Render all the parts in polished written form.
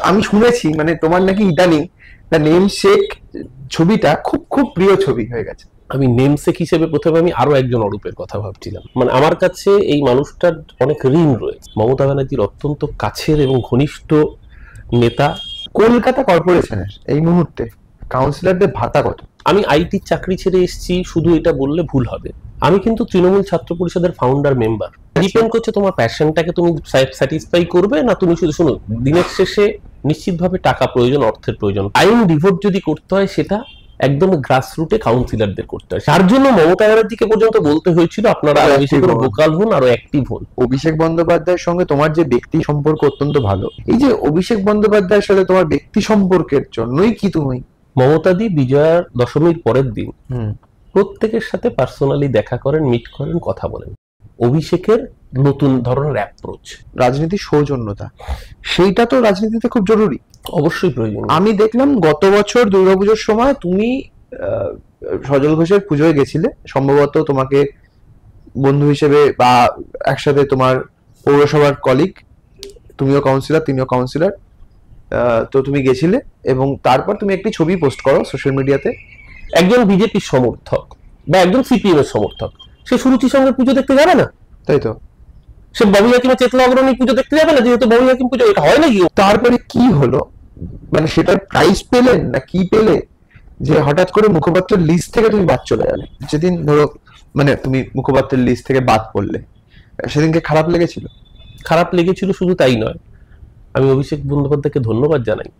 আমি শুনেছি মানে তোমার নাকি ইদানিং দ্য নেমসেক ছবিটা খুব খুব প্রিয় ছবি হয়ে গেছে। আমি নেমসেক হিসেবে প্রথমে আমি আরো একজন অরূপের কথা ভাবছিলাম। মানে আমার কাছে এই মানুষটার অনেক ঋণ রয়েছে। মমতা ব্যানার্জির অত্যন্ত কাছের এবং ঘনিষ্ঠ নেতা। কলকাতা কর্পোরেশনের এই মুহূর্তে কাউন্সিলরদের ভাতা কত? আমি আইটি চাকরি ছেড়ে এসেছি, শুধু এটা বললে ভুল হবে। আমি কিন্তু তৃণমূল ছাত্র পরিষদের ফাউন্ডার মেম্বার। ডিপেন্ড করছে তোমার প্যাশনটাকে তুমি স্যাটিসফাই করবে না। তুমি শুধু শোনো, দিনের শেষে নিশ্চিতভাবে টাকা প্রয়োজন, অর্থের প্রয়োজন। টাইম ডিভোট যদি করতে হয় সেটা একদম গ্রাসরুটে কাউন্সিলরদের করতে হয়। তার জন্য মমতা ব্যানার্জিকে পর্যন্ত বলতে হয়েছিল আপনারা আরো বেশি করে ভোকাল হন, আরো অ্যাক্টিভ হন। অভিষেক বন্দ্যোপাধ্যায়ের সঙ্গে তোমার যে ব্যক্তি সম্পর্ক অত্যন্ত ভালো, এই যে অভিষেক বন্দ্যোপাধ্যায়ের সাথে তোমার ব্যক্তি সম্পর্কের জন্যই কি তুমি মমতাদি বিজয়া দশমীর পরের দিন প্রত্যেকের সাথে পার্সোনালি দেখা করেন, মিট করেন, কথা বলেন। অভিষেকের নতুন ধরনের অ্যাপ্রোচ, রাজনীতির সৌজন্যতা, সেইটা তো রাজনীতিতে খুব জরুরি, অবশ্যই প্রয়োজন। আমি দেখলাম গত বছর দুর্গাপুজোর সময় তুমি সজল ঘোষের পুজোয় গেছিলে, সম্ভবত তোমাকে বন্ধু হিসেবে বা একসাথে তোমার পৌরসভার কলিগ, তুমিও কাউন্সিলর তিনিও কাউন্সিলর, তো তুমি গেছিলে এবং তারপর তুমি একটি ছবি পোস্ট করো সোশ্যাল মিডিয়াতে। একজন বিজেপির সমর্থক বা একজন সিপিএম এর সমর্থক সে সুরুচির সঙ্গে পুজো দেখতে যাবে না, তাই তো? সে বাবু হাকিমের চেতনা অগ্রণী পুজো দেখতে যাবে না, যেহেতু বাবু হাকিম পুজো। এটা হয় নাকি? তারপরে কি হলো, মানে সেটার প্রাইজ পেলেন না কি পেলে যে হঠাৎ করে মুখপাত্রের লিস্ট থেকে তুমি বাদ চলে গেলে? যেদিন ধরো মানে তুমি মুখপাত্রের লিস্ট থেকে বাদ পড়লে, সেদিনকে খারাপ লেগেছিল? খারাপ লেগেছিল, শুধু তাই নয়, আমি অভিষেক বন্দ্যোপাধ্যায়কে ধন্যবাদ জানাই।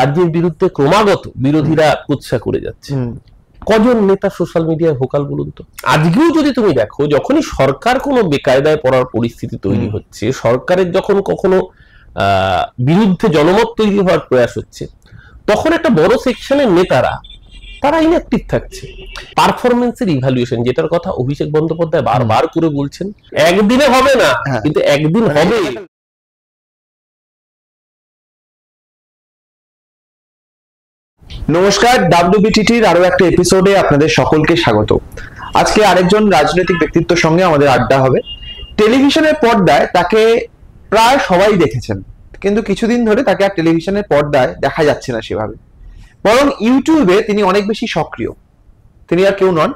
রাজ্যের বিরুদ্ধে ক্রমাগত বিরোধীরা কুৎসা করে যাচ্ছে। কজন নেতা সোশ্যাল মিডিয়ায় ভোকাল বলুন তো? আজকেও যদি তুমি দেখো, যখনই সরকার কোনো বেকায়দায় পড়ার পরিস্থিতি তৈরি হচ্ছে, সরকারের যখন কখনো বিরুদ্ধে জনমত তৈরি হওয়ার প্রয়াস হচ্ছে, তখন একটা বড় সেকশনের নেতারা তারা ইনঅ্যাক্টিভ থাকছে। পারফরমেন্সের ইভ্যালুয়েশন, যেটার কথা অভিষেক বন্দ্যোপাধ্যায় বারবার করে বলছেন, একদিনে হবে না কিন্তু একদিন হবে। নমস্কার, WBTTর আরো একটা এপিসোডে আপনাদের সকলকে স্বাগত। আজকে আরেকজন রাজনৈতিক ব্যক্তিত্বের সঙ্গে আমাদের আড্ডা হবে। টেলিভিশনের পর্দায় তাকে প্রায় সবাই দেখেছেন, কিন্তু কিছুদিন ধরে তাকে আর টেলিভিশনের পর্দায় দেখা যাচ্ছে না সেভাবে, বরং ইউটিউবে তিনি অনেক বেশি সক্রিয়। তিনি আর কেউ নন,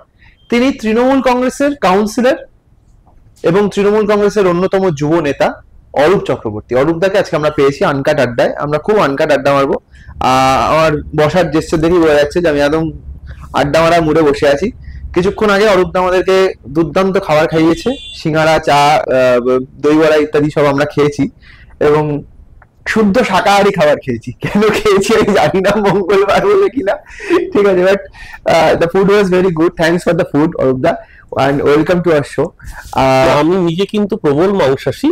তিনি তৃণমূল কংগ্রেসের কাউন্সিলর এবং তৃণমূল কংগ্রেসের অন্যতম যুব নেতা অরূপ চক্রবর্তী। অরূপদাকে আজকে আমরা পেয়েছি আনকাট আড্ডায়। আমরা খুব আনকাট আড্ডা মারবো। আমার বসার জেস্টার দেখেই বোঝা যাচ্ছে যে আমি একদম আড্ডা মারার মুডে বসে আছি। কিছুক্ষণ আগে অরূপদা আমাদেরকে দুর্দান্ত খাবার খাইয়েছে, সিঙ্গারা, চা, দই বড়া ইত্যাদি সব আমরা খেয়েছি এবং শুদ্ধ শাকাহারি খাবার খেয়েছি। কেন খেয়েছি আমি জানি না, মঙ্গলবার বলে কিনা, ঠিক আছে, but the food was very good. Thanks for the food অরূপদা and welcome to our show. আমি নিজে কিন্তু প্রবল মাংসাশী,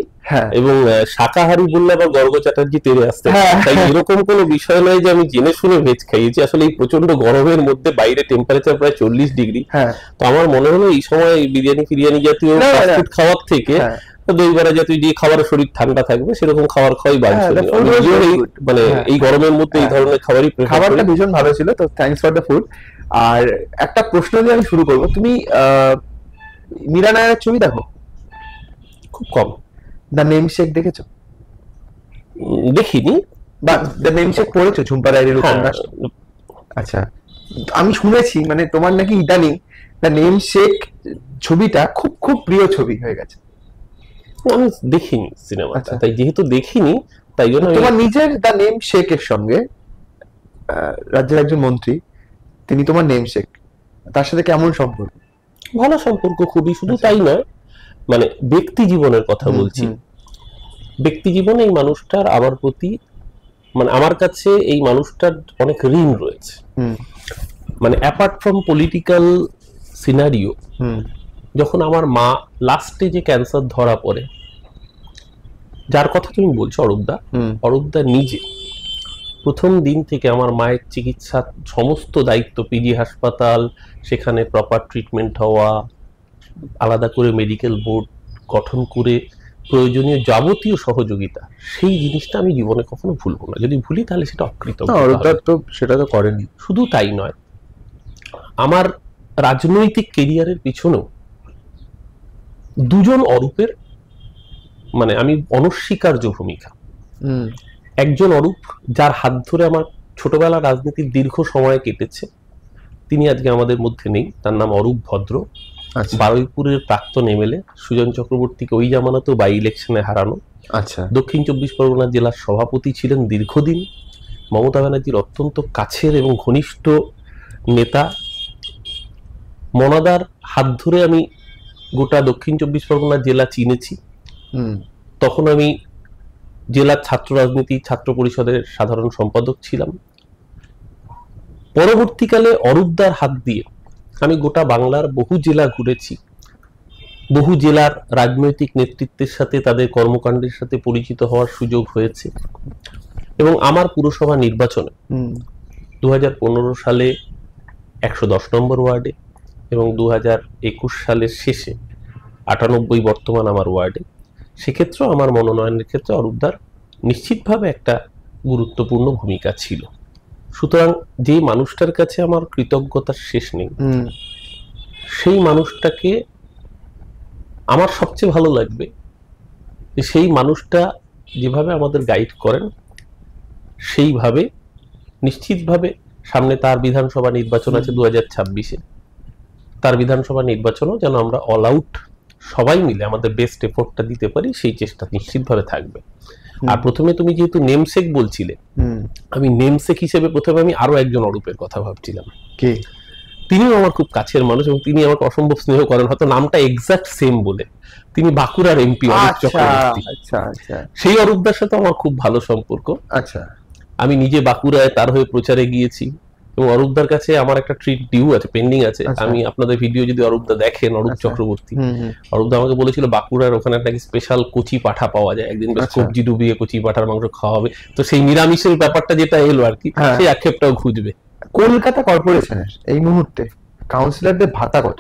এবং শাকাহারি বললে আবার গর্গ চ্যাটার্জি তেরে আসতে, তাই এরকম কোনো বিষয় নয় যে আমি জেনে শুনে ভেজ খাইয়েছি। আসলে এই প্রচন্ড গরমের মধ্যে বাইরে টেম্পারেচার প্রায় 40 ডিগ্রি, তো আমার মনে হলো এই সময় বিরিয়ানি ফিরিয়ানি জাতীয় ফাস্টফুড খাওয়ার থেকে দই বড়া জাতীয় যে খাবারের শরীর ঠান্ডা থাকবে সেরকম খাবার খাওয়াই বাঞ্ছনীয়। মানে এই গরমের মধ্যে এই ধরনের খাবারই, খাবারটা ভীষণ ভালো ছিল। তো থ্যাঙ্কস ফর দ্য ফুড। আর একটা প্রশ্ন দিয়ে আমি শুরু করবো, তুমি মীরা নায়ারের ছবি দেখো? খুব কম। দ্য নেমসেক দেখেছো? দেখিনি। বা দ্য নেমসেক পড়েছো ঝুম্পা রায়ের উপন্যাস? আচ্ছা, আমি শুনেছি মানে তোমার নাকি ইদানিং দ্য নেমসেক ছবিটা খুব খুব প্রিয় ছবি হয়ে গেছে। আমি দেখিনি সিনেমাটা, তাই যেহেতু দেখিনি তাই জন্য। তোমার নিজের দ্য নেমসেকের সঙ্গে রাজ্যের একজন মন্ত্রী, তিনি তোমার নেমসেক, তার সাথে কেমন সম্পর্ক? ভালো সম্পর্ক, খুবই। শুধু তাই নয়, মানে ব্যক্তি জীবনের কথা বলছি। ব্যক্তি জীবনে এই মানুষটার আমার প্রতি, মানে আমার কাছে এই মানুষটার অনেক ঋণ রয়েছে। মানে অ্যাপার্ট ফ্রম পলিটিক্যাল সিনারিও, যখন আমার মা লাস্ট স্টেজে ক্যান্সার ধরা পড়ে, যার কথা তুমি বলছো অরূপদা, অরূপদা নিজে প্রথম দিন থেকে আমার মায়ের চিকিৎসা সমস্ত দায়িত্ব, পিজি হাসপাতাল, সেখানে প্রপার ট্রিটমেন্ট হওয়া, আলাদা করে মেডিকেল বোর্ড গঠন করে প্রয়োজনীয় যাবতীয় সহযোগিতা, সেই জিনিসটা আমি জীবনে কখনো ভুলবো না। যদি ভুলি তাহলে সেটা অকৃতজ্ঞ। সেটা তো করেনি। শুধু তাই নয়, আমার রাজনৈতিক কেরিয়ারের পিছনেও দুজন অরূপের মানে আমি অনস্বীকার্য ভূমিকা। একজন অরূপ যার হাত ধরে আমার ছোটবেলা রাজনীতির দীর্ঘ সময় কেটেছে, তিনি আজকে আমাদের মধ্যে নেই। তার নাম অরূপ ভদ্র। আচ্ছা বারুইপুরের প্রাক্তন এমএলএ, সুজন চক্রবর্তীকে ওই জামানাতেও বাই ইলেকশনে হারানো। আচ্ছা দক্ষিণ চব্বিশ পরগনা জেলার সভাপতি ছিলেন দীর্ঘদিন, মমতা ব্যানার্জির অত্যন্ত কাছের এবং ঘনিষ্ঠ নেতা। মনাদার হাত ধরে আমি গোটা দক্ষিণ চব্বিশ পরগনা জেলা চিনেছি। তখন আমি জেলার ছাত্র রাজনীতি ছাত্র পরিষদের সাধারণ সম্পাদক ছিলাম। পরবর্তীকালে অরূপদার হাত দিয়ে আমি গোটা বাংলার বহু জেলা ঘুরেছি, বহু জেলার রাজনৈতিক নেতৃত্বের সাথে তাদের কর্মকাণ্ডের সাথে পরিচিত হওয়ার সুযোগ হয়েছে। এবং আমার পুরসভা নির্বাচনে 2015 সালে 110 নম্বর ওয়ার্ডে এবং 2021 সালের শেষে 98 বর্তমান আমার ওয়ার্ডে, সেক্ষেত্রেও আমার মনোনয়নের ক্ষেত্রে অরূপদার নিশ্চিতভাবে একটা গুরুত্বপূর্ণ ভূমিকা ছিল। সুতরাং যেই মানুষটার কাছে আমার কৃতজ্ঞতার শেষ নেই, সেই মানুষটাকে আমার সবচেয়ে ভালো লাগবে যে সেই মানুষটা যেভাবে আমাদের গাইড করেন সেইভাবে নিশ্চিতভাবে সামনে তার বিধানসভা নির্বাচন আছে 2026-এ, তার বিধানসভা নির্বাচনও যেন আমরা অল আউট সবাই মিলে আমাদের বেস্ট এফোর্টটা দিতে পারি, সেই চেষ্টা নিশ্চিতভাবে থাকবে। আর প্রথমে তুমি যেহেতু নেমসেক বলছিলে, আমি নেমসেক হিসেবে প্রথমে আমি আরো একজন অরূপের কথা ভাবছিলাম। কে? তিনিও আমার খুব কাছের মানুষ এবং তিনি আমাকে অসম্ভব স্নেহ করেন, হয়তো নামটা এক্সাক্ট সেম বলে। তিনি বাঁকুড়ার এমপি অরূপ চক্রবর্তী। সেই অরূপদার সাথে আমার খুব ভালো সম্পর্ক। আচ্ছা, আমি নিজে বাঁকুড়ায় তার হয়ে প্রচারে গিয়েছি এবং অরূপদার কাছে আমার একটা ট্রিট ডিউ আছে, পেন্ডিং আছে। আমি আপনাদের ভিডিও যদি অরূপদা দেখেন, অরূপ চক্রবর্তী, অরূপদা আমাকে বলেছিল বাঁকুড়ার ওখানে একটা স্পেশাল কচি পাঠা পাওয়া যায়, একদিন বেশ সবজি ডুবিয়ে কচি পাঠার মাংস খাওয়া হবে। তো সেই নিরামিষের ব্যাপারটা যেটা এলো আর কি, সেই আক্ষেপটাও খুঁজবে। কলকাতা কর্পোরেশনের এই মুহূর্তে কাউন্সিলরদের ভাতা কত?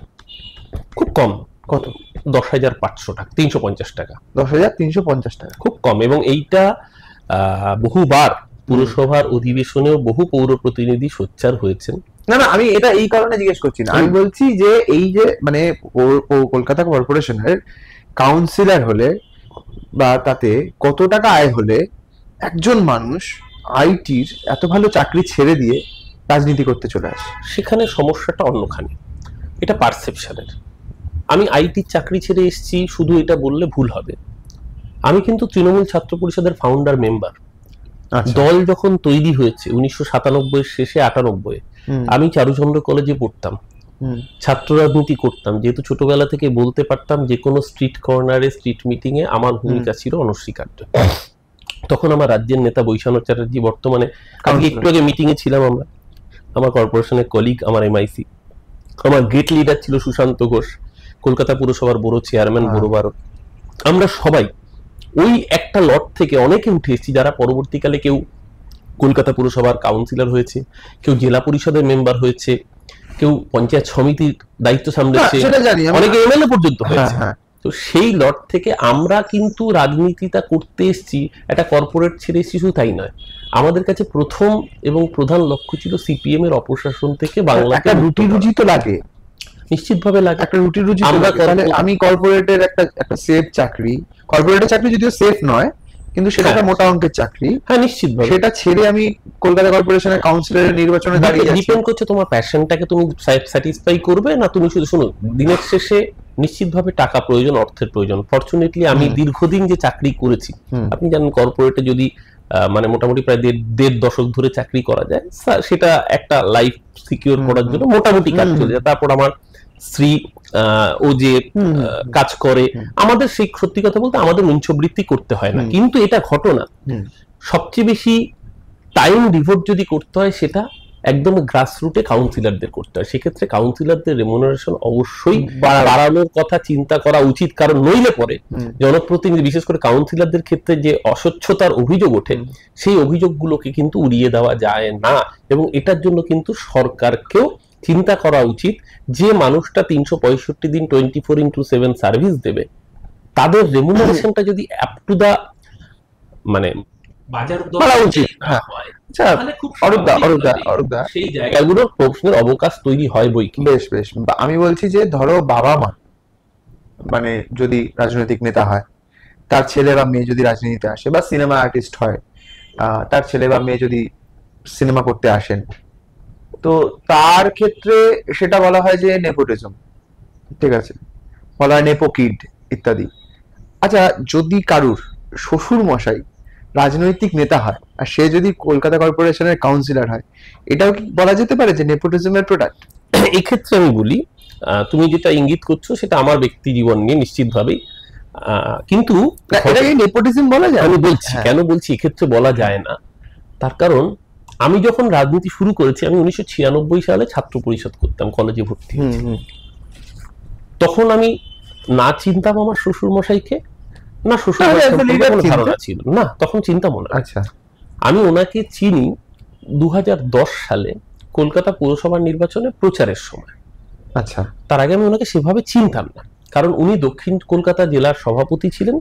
খুব কম। কত? 10,500 টাকা, 350 টাকা। 10,350 টাকা, খুব কম। এবং এইটা বহুবার পুরসভার অধিবেশনেও বহু পৌর প্রতিনিধি সোচ্চার হয়েছেন। না না, আমি এটা এই কারণে জিজ্ঞেস করছি না, আমি বলছি যে এই যে মানে কলকাতা কর্পোরেশনের কাউন্সিলর হলে বা তাতে কত টাকা আয় হলে একজন মানুষ আইটির এত ভালো চাকরি ছেড়ে দিয়ে রাজনীতি করতে চলে আসে? সেখানে সমস্যাটা অন্যখানে, এটা পারসেপশনের। আমি আইটির চাকরি ছেড়ে এসেছি শুধু এটা বললে ভুল হবে। আমি কিন্তু তৃণমূল ছাত্র পরিষদের ফাউন্ডার মেম্বার। দল যখন তৈরি হয়েছে 1997 শেষে 98, আমি চারুচন্দ্র কলেজে পড়তাম, ছাত্র রাজনীতি করতাম। যেহেতু ছোটবেলা থেকে বলতে পারতাম, যে কোনো স্ট্রিট কর্নারে স্ট্রিট মিটিং এ আমার ভূমিকা ছিল অনস্বীকার্য। তখন আমার রাজ্যের নেতা বৈশানব চ্যাটার্জি, বর্তমানে একটু আগে মিটিং এ ছিলাম আমরা, আমার কর্পোরেশনের কলিগ, আমার এমআইসি, আমার গেট লিডার ছিল সুশান্ত ঘোষ, কলকাতা পুরসভার বড় চেয়ারম্যান বড় ভারত। আমরা সবাই ওই একটা লট থেকে অনেকে উঠে এসেছি, যারা পরবর্তীকালে কেউ কলকাতা পুরসভার কাউন্সিলর হয়েছে, কেউ জেলা পরিষদের মেম্বার হয়েছে, কেউ পঞ্চায়েত সমিতির দায়িত্ব সামলেছে, অনেকে এমএলএ পর্যন্ত হয়েছে। তো সেই লট থেকে আমরা কিন্তু রাজনীতিটা করতে এসেছি, একটা কর্পোরেট ছেড়ে এসেছি। শুধু তাই নয়, আমাদের কাছে প্রথম এবং প্রধান লক্ষ্য ছিল সিপিএম এর অপশাসন থেকে বাংলাকে রুটি রুজি তো লাগে, নিশ্চিতভাবে লাগে একটা রুটি রুজি। আমি কর্পোরেটের একটা সেফ চাকরি, কর্পোরেটের চাকরি যদিও সেফ নয়, কিন্তু সেটা একটা মোটা অঙ্কের চাকরি, হ্যাঁ নিশ্চিতভাবে, সেটা ছেড়ে আমি কলকাতা কর্পোরেশনের কাউন্সিলরের নির্বাচনে দাঁড়িয়ে আছি। ডিপেন্ড করছে তোমার প্যাশনটাকে তুমি স্যাটিসফাই করবে না তুমি শুধু। শুনো, দিনের শেষে নিশ্চিতভাবে টাকা প্রয়োজন, অর্থের প্রয়োজন। ফরচুনেটলি আমি দীর্ঘদিন যে চাকরি করেছি, আপনি জানেন কর্পোরেটে যদি মানে মোটামুটি প্রায় দেড় দশক ধরে চাকরি করা যায়, সেটা একটা লাইফ সিকিউর করার জন্য মোটামুটি কাজ চলে যায়। তারপর আমার স্ত্রী ও যে কাজ করে, আমাদের সেই সত্যি কথা বলতে আমাদের উঞ্চবৃত্তি করতে হয় না। কিন্তু এটা ঘটনা, সবচেয়ে বেশি টাইম ডিভোট যদি করতে হয় সেটা একদম গ্রাসরুটে কাউন্সিলরদের করতে হয়। সেক্ষেত্রে কাউন্সিলরদের রেমুনারেশন অবশ্যই বাড়ানোর কথা চিন্তা করা উচিত, কারণ নইলে পরে জনপ্রতিনিধি, বিশেষ করে কাউন্সিলরদের ক্ষেত্রে যে অস্বচ্ছতার অভিযোগ ওঠে, সেই অভিযোগগুলোকে কিন্তু উড়িয়ে দেওয়া যায় না। এবং এটার জন্য কিন্তু সরকারকেও চিন্তা করা উচিত, যে মানুষটা 365 দিন 24/7 সার্ভিস দেবে, তাদের রেমুনারেশনটা যদি আপ টু দা মানে বাজার দর উচিত হয়, সেই জায়গাগুলোর প্রশ্নের অবকাশ তৈরি হয় বই কি। বেশ বেশ, আমি বলছি যে ধরো বাবা মা মানে যদি রাজনৈতিক নেতা হয়, তার ছেলে বা মেয়ে যদি রাজনীতিতে আসে বা সিনেমা আর্টিস্ট হয়, তার ছেলে বা মেয়ে যদি সিনেমা করতে আসেন, তো তার ক্ষেত্রে সেটা বলা হয় যে নেপোটিজম, ঠিক আছে, বলা হয় নেপো কিড ইত্যাদি। আচ্ছা, যদি কারুর শ্বশুর মশাই রাজনৈতিক নেতা হয় আর সে যদি কলকাতা কর্পোরেশনের কাউন্সিলর হয়, এটাও কি বলা যেতে পারে যে নেপোটিজমের প্রোডাক্ট? এই ক্ষেত্রে আমি বলি, তুমি যেটা ইঙ্গিত করছো সেটা আমার ব্যক্তি জীবন নিয়ে নিশ্চিতভাবেই, কিন্তু এটাকে নেপোটিজম বলা যায়? আমি বলছি কেন বলছি এক্ষেত্রে বলা যায় না, তার কারণ আমি যখন রাজনীতি শুরু করেছি আমি 1996 সালে ছাত্র পরিষদ করতাম কলেজে ভর্তি হয়েছি। তখন আমি না চিনতাম আমার শ্বশুর মশাইকে, না শ্বশুর ধারণা ছিল না, তখন চিন্তা মনে। আচ্ছা, আমি ওনাকে চিনি 2010 সালে কলকাতা পৌরসভা নির্বাচনে প্রচারের সময়। আচ্ছা, তার আগে আমি ওনাকে সেভাবে চিনতাম না, কারণ উনি দক্ষিণ কলকাতা জেলার সভাপতি ছিলেন।